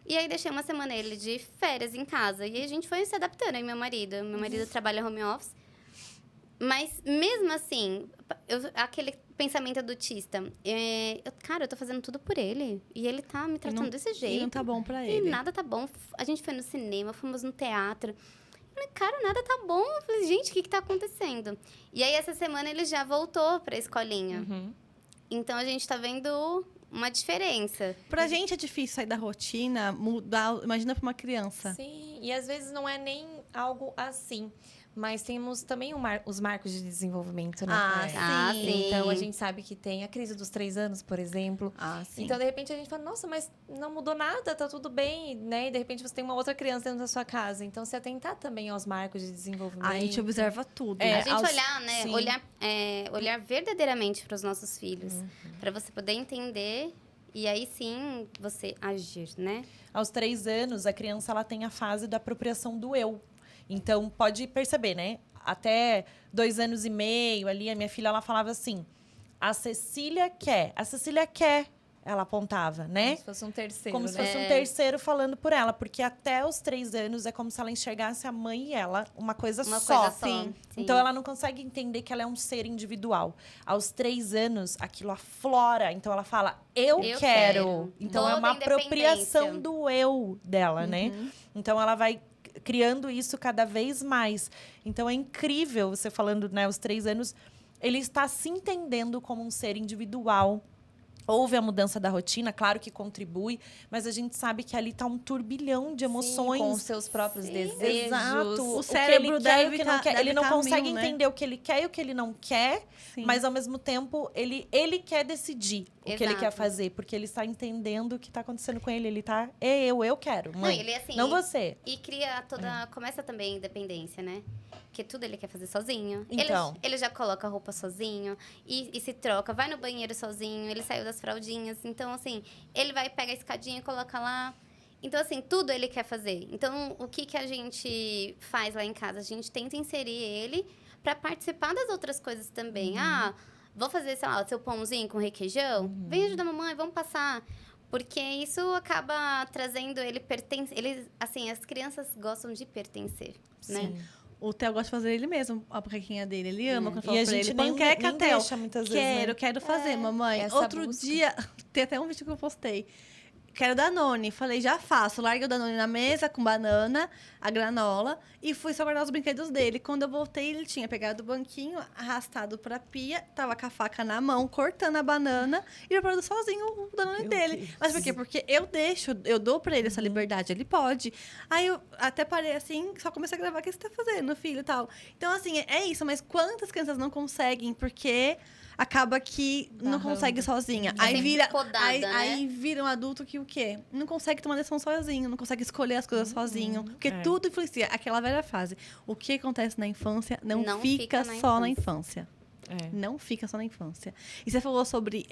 e aí deixei uma semana ele de férias em casa. E a gente foi se adaptando, aí meu marido trabalha home office. Mas, mesmo assim, aquele pensamento adultista. Cara, eu tô fazendo tudo por ele. E ele tá me tratando desse jeito. E não tá bom pra E ele. nada tá bom. A gente foi no cinema, fomos no teatro. Eu falei, cara, nada tá bom. Eu falei, gente, o que tá acontecendo? E aí, essa semana, ele já voltou pra escolinha. Então, a gente tá vendo uma diferença. Pra gente é difícil sair da rotina, mudar. Imagina pra uma criança. Sim, e às vezes não é nem algo assim. Mas temos também os marcos de desenvolvimento, né? Ah, sim. Então, a gente sabe que tem a crise dos 3 anos, por exemplo. Ah, sim. Então, de repente, a gente fala, nossa, mas não mudou nada, tá tudo bem, né? E, de repente, você tem uma outra criança dentro da sua casa. Então, se atentar também aos marcos de desenvolvimento. A gente observa tudo. A gente olhar, né? sim. Olhar verdadeiramente para os nossos filhos. Para você poder entender e aí sim você agir, né? Aos 3 anos, a criança ela tem a fase da apropriação do eu. Então, pode perceber, né? Até 2 anos e meio ali, a minha filha, ela falava assim, a Cecília quer, ela apontava, né? Como se fosse um terceiro, Como né? se fosse um terceiro falando por ela. Porque até os 3 anos é como se ela enxergasse a mãe e ela uma coisa Uma só. coisa só. Sim. Então, ela não consegue entender que ela é um ser individual. Aos 3 anos, aquilo aflora. Então, ela fala, eu quero. Então, é Toda uma apropriação independência. do eu dela, né? Então, ela vai criando isso cada vez mais. Então, é incrível, você falando, né, aos 3 anos, ele está se entendendo como um ser individual. Houve a mudança da rotina, claro que contribui, mas a gente sabe que ali está um turbilhão de emoções. Sim, com os seus próprios desejos. Exato. O cérebro o que ele quer e o deve que não tá- quer. deve Ele não tá consegue mil, né? entender o que ele quer e o que ele não quer, Sim. mas ao mesmo tempo ele quer decidir o que ele quer Exato. fazer, porque ele está entendendo o que está acontecendo com ele. Ele está, eu quero, mãe. Não, ele, assim, não você. E cria toda. Começa também a independência, né? Porque tudo ele quer fazer sozinho. Então. Ele já coloca a roupa sozinho e se troca, vai no banheiro sozinho, ele saiu das fraldinhas. Então, assim, ele vai pegar a escadinha e coloca lá. Então, assim, tudo ele quer fazer. Então, o que a gente faz lá em casa? A gente tenta inserir ele para participar das outras coisas também. Ah, vou fazer, sei lá, o seu pãozinho com requeijão? Vem ajudar a mamãe, vamos passar. Porque isso acaba trazendo ele assim, as crianças gostam de pertencer, né? O Theo gosta de fazer ele mesmo, a panquequinha dele. Ele ama quando E fala a pra gente ele, nem panqueca, Theo. deixa muitas vezes, né? Quero fazer, mamãe. essa Outro busca. dia, tem até um vídeo que eu postei. Quero Danone. Falei, já faço. Larguei o Danone na mesa com banana, a granola, e fui só guardar os brinquedos dele. Quando eu voltei, ele tinha pegado o banquinho, arrastado pra pia, tava com a faca na mão, cortando a banana e preparando sozinho o Danone dele. Mas por quê? Porque eu dou pra ele essa liberdade, ele pode. Aí eu até parei assim, só comecei a gravar o que você tá fazendo, filho e tal. Então, assim, é isso, mas quantas crianças não conseguem porque acaba que não consegue sozinha. Aí sempre vira, podada, aí, né? aí vira um adulto que o quê? Não consegue tomar decisão sozinho, não consegue escolher as coisas sozinho. Porque tudo influencia. Aquela velha frase. O que acontece na infância não fica na só na infância. É. Não fica só na infância. E você falou sobre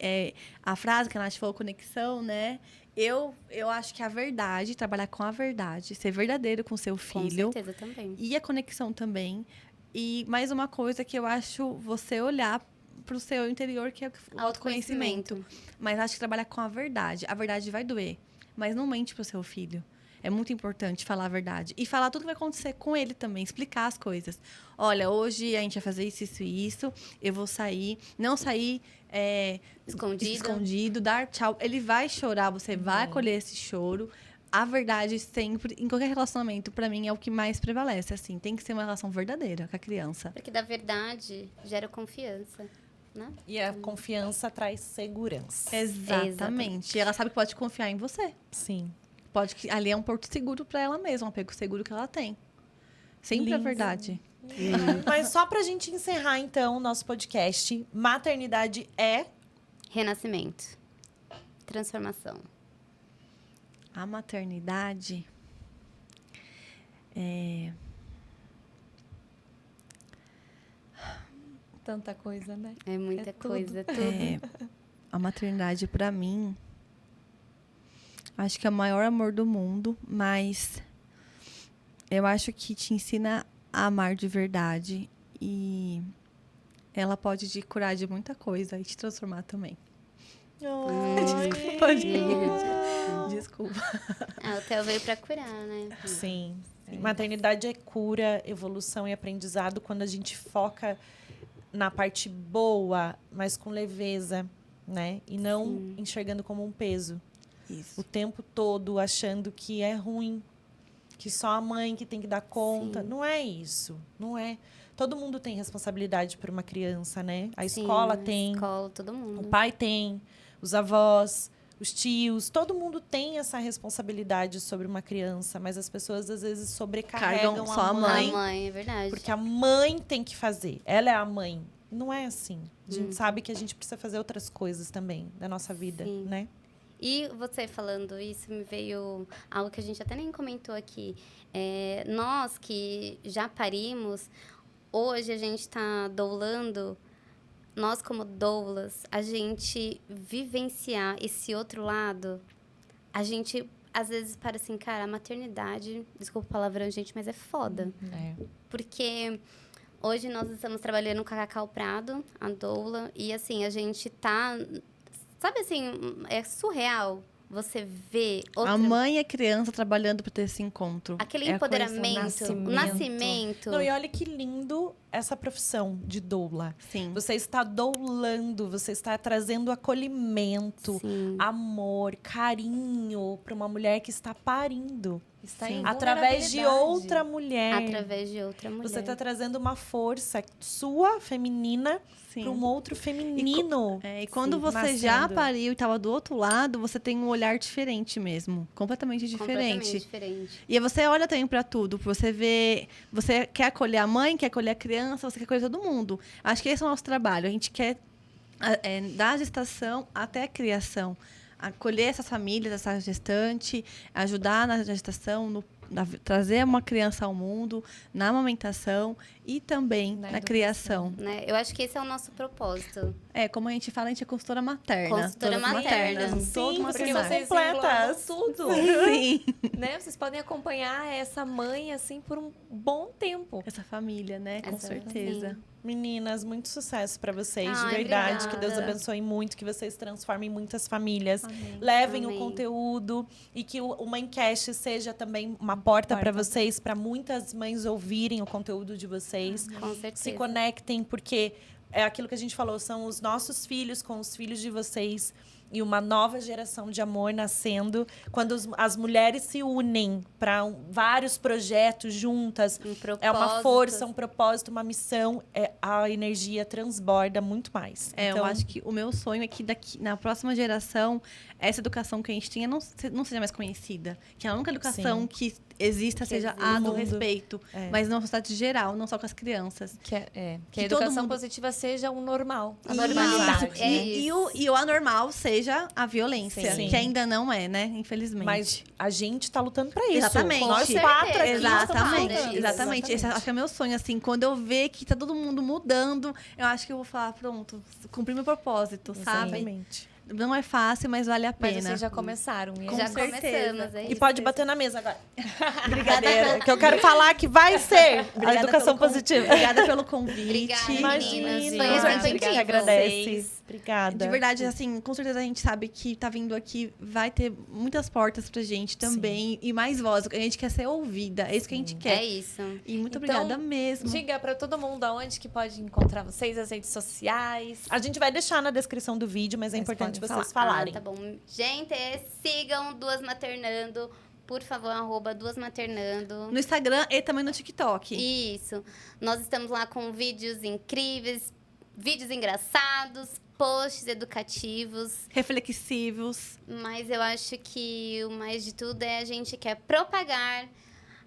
a frase que a Nath falou, conexão, né? Eu acho que a verdade, trabalhar com a verdade, ser verdadeiro com seu filho. Com certeza também. E a conexão também. E mais uma coisa que eu acho você olhar pro seu interior, que é o autoconhecimento. Mas acho que trabalhar com a verdade. A verdade vai doer. Mas não mente pro seu filho. É muito importante falar a verdade. E falar tudo que vai acontecer com ele também. Explicar as coisas. Olha, hoje a gente vai fazer isso, isso e isso. Eu vou sair. Não sair escondido. Dar tchau. Ele vai chorar. Você vai acolher esse choro. A verdade sempre, em qualquer relacionamento, pra mim, é o que mais prevalece. Assim, tem que ser uma relação verdadeira com a criança. Porque da verdade gera confiança, né? E a confiança traz segurança. Exatamente. E ela sabe que pode confiar em você. Sim. Ali é um porto seguro pra ela mesma, um apego seguro que ela tem. Sempre a Lindo. verdade. Mas só pra gente encerrar, então, o nosso podcast, maternidade é... Renascimento. Transformação. A maternidade é... Tanta coisa, né? É muita tudo. coisa, tudo. A maternidade, pra mim, acho que é o maior amor do mundo, mas eu acho que te ensina a amar de verdade e ela pode te curar de muita coisa e te transformar também. Desculpa, gente. Desculpa. O Theo veio pra curar, né? Sim. Maternidade é cura, evolução e aprendizado quando a gente foca na parte boa, mas com leveza, né? E não enxergando como um peso. Isso. O tempo todo achando que é ruim, que só a mãe que tem que dar conta. Sim. Não é isso, não é. Todo mundo tem responsabilidade por uma criança, né? A Sim, escola tem, escola, todo o mundo. pai tem, os avós, os tios, todo mundo tem essa responsabilidade sobre uma criança, mas as pessoas às vezes sobrecarregam Carregam só a A mãe. mãe, é verdade. porque a mãe tem que fazer. Ela é a mãe. Não é assim. A gente sabe que a gente precisa fazer outras coisas também da nossa vida, Sim. né? E você falando isso, me veio algo que a gente até nem comentou aqui. Nós que já parimos, hoje a gente está doulando, nós como doulas, a gente vivenciar esse outro lado, a gente às vezes para assim, cara, a maternidade, desculpa o palavrão, gente, mas é foda. Porque hoje nós estamos trabalhando com a Cacau Prado, a doula, e assim, a gente tá... Sabe assim, é surreal você ver outra... A mãe e a criança trabalhando para ter esse encontro. Aquele É a coisa- empoderamento, o nascimento. Não, e olha que lindo essa profissão de doula. Sim. Você está doulando, você está trazendo acolhimento, Sim. amor, carinho para uma mulher que está parindo. Está em Através de vulnerabilidade. outra mulher. Através de outra mulher. Você está trazendo uma força sua, feminina, Sim. para um outro feminino. E quando Sim, você já nascendo. pariu e estava do outro lado, você tem um olhar diferente mesmo. Completamente diferente. Completamente diferente. E aí você olha também para tudo. Você vê. Você quer acolher a mãe, quer acolher a criança, você quer acolher todo mundo. Acho que esse é o nosso trabalho. A gente quer, da gestação até a criação, acolher essas famílias, essa gestante, ajudar na gestação, trazer uma criança ao mundo, na amamentação e também na criação. Né? Eu acho que esse é o nosso propósito. Como a gente fala, a gente é consultora materna. Consultora todas materna. maternas, Sim, todas porque maternas. vocês completas englobam tudo. Sim. Né? Vocês podem acompanhar essa mãe assim por um bom tempo. Essa família, né? Com Essa- certeza. sim. Meninas, muito sucesso para vocês, de Ai, verdade. Que Deus obrigada. abençoe muito, que vocês transformem muitas famílias. Amém. Levem Amém. o conteúdo e que o Mãecast seja também uma porta para vocês, para muitas mães ouvirem o conteúdo de vocês. Com certeza. Se conectem, porque é aquilo que a gente falou, são os nossos filhos com os filhos de vocês e uma nova geração de amor nascendo quando as mulheres se unem para vários projetos juntas. É uma propósito. força, um propósito, uma missão. A energia transborda muito mais. Eu acho que o meu sonho é que na próxima geração, essa educação que a gente tinha não seja mais conhecida. Que a única educação Sim. que exista seja existe. a No do mundo. respeito. É. Mas na sociedade geral, não só com as crianças. Que a Que educação todo mundo- positiva seja o normal. A Isso. normalidade. É E o anormal seja a violência. Sim. Que ainda não é, né? Infelizmente. Mas a gente tá lutando para isso. Exatamente. Nós Com quatro certeza. aqui Exatamente, estamos lutando. exatamente. Esse acho que é meu sonho, assim. Quando eu ver que tá todo mundo mudando, eu acho que eu vou falar, pronto, cumpri meu propósito, sabe? Exatamente. Não é fácil, mas vale a Mas pena. vocês já começaram. E Com Já certeza. começamos, é E isso. pode bater na mesa agora. Brincadeira. Que eu quero falar que vai ser a Obrigada educação pelo positiva. Obrigada pelo convite. Obrigada, Imagina, meninas. Foi Foi um um evento evento a gente incrível. agradece. Obrigada. De verdade, assim, com certeza a gente sabe que tá vindo aqui, vai ter muitas portas pra gente também. E mais voz. A gente quer ser ouvida. É isso que a gente É quer. isso. E muito Então, obrigada mesmo. Diga pra todo mundo aonde que pode encontrar vocês, as redes sociais. A gente vai deixar na descrição do vídeo, mas é Mas importante podem vocês Ah, falarem. tá bom. Gente, sigam Duas Maternando. Por favor, @Duas Maternando. No Instagram e também no TikTok. Isso. Nós estamos lá com vídeos incríveis, vídeos engraçados, posts educativos. Reflexivos. Mas eu acho que o mais de tudo é a gente quer propagar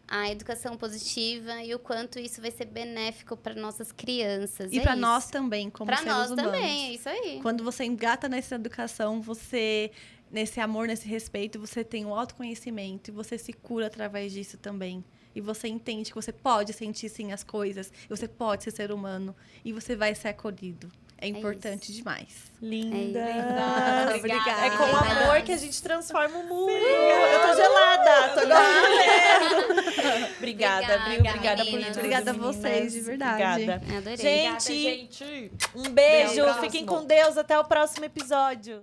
a educação positiva e o quanto isso vai ser benéfico para nossas crianças. E É pra isso. nós também, como Pra seres nós humanos. também, é isso aí. Quando você engata nessa educação, você, nesse amor, nesse respeito, você tem o autoconhecimento e você se cura através disso também. E você entende que você pode sentir sim as coisas, e você pode ser ser humano, e você vai ser acolhido. É importante demais. Linda. É isso. Obrigada. É com Obrigada. amor que a gente transforma o mundo. Eu tô gelada. Tô gelada. Obrigada, Bri. Obrigada por meninas. tudo, Obrigada a meninas. vocês, de verdade. Obrigada. Adorei. Gente, Obrigada, gente. um beijo. Até o Fiquem próximo. com Deus. Até o próximo episódio.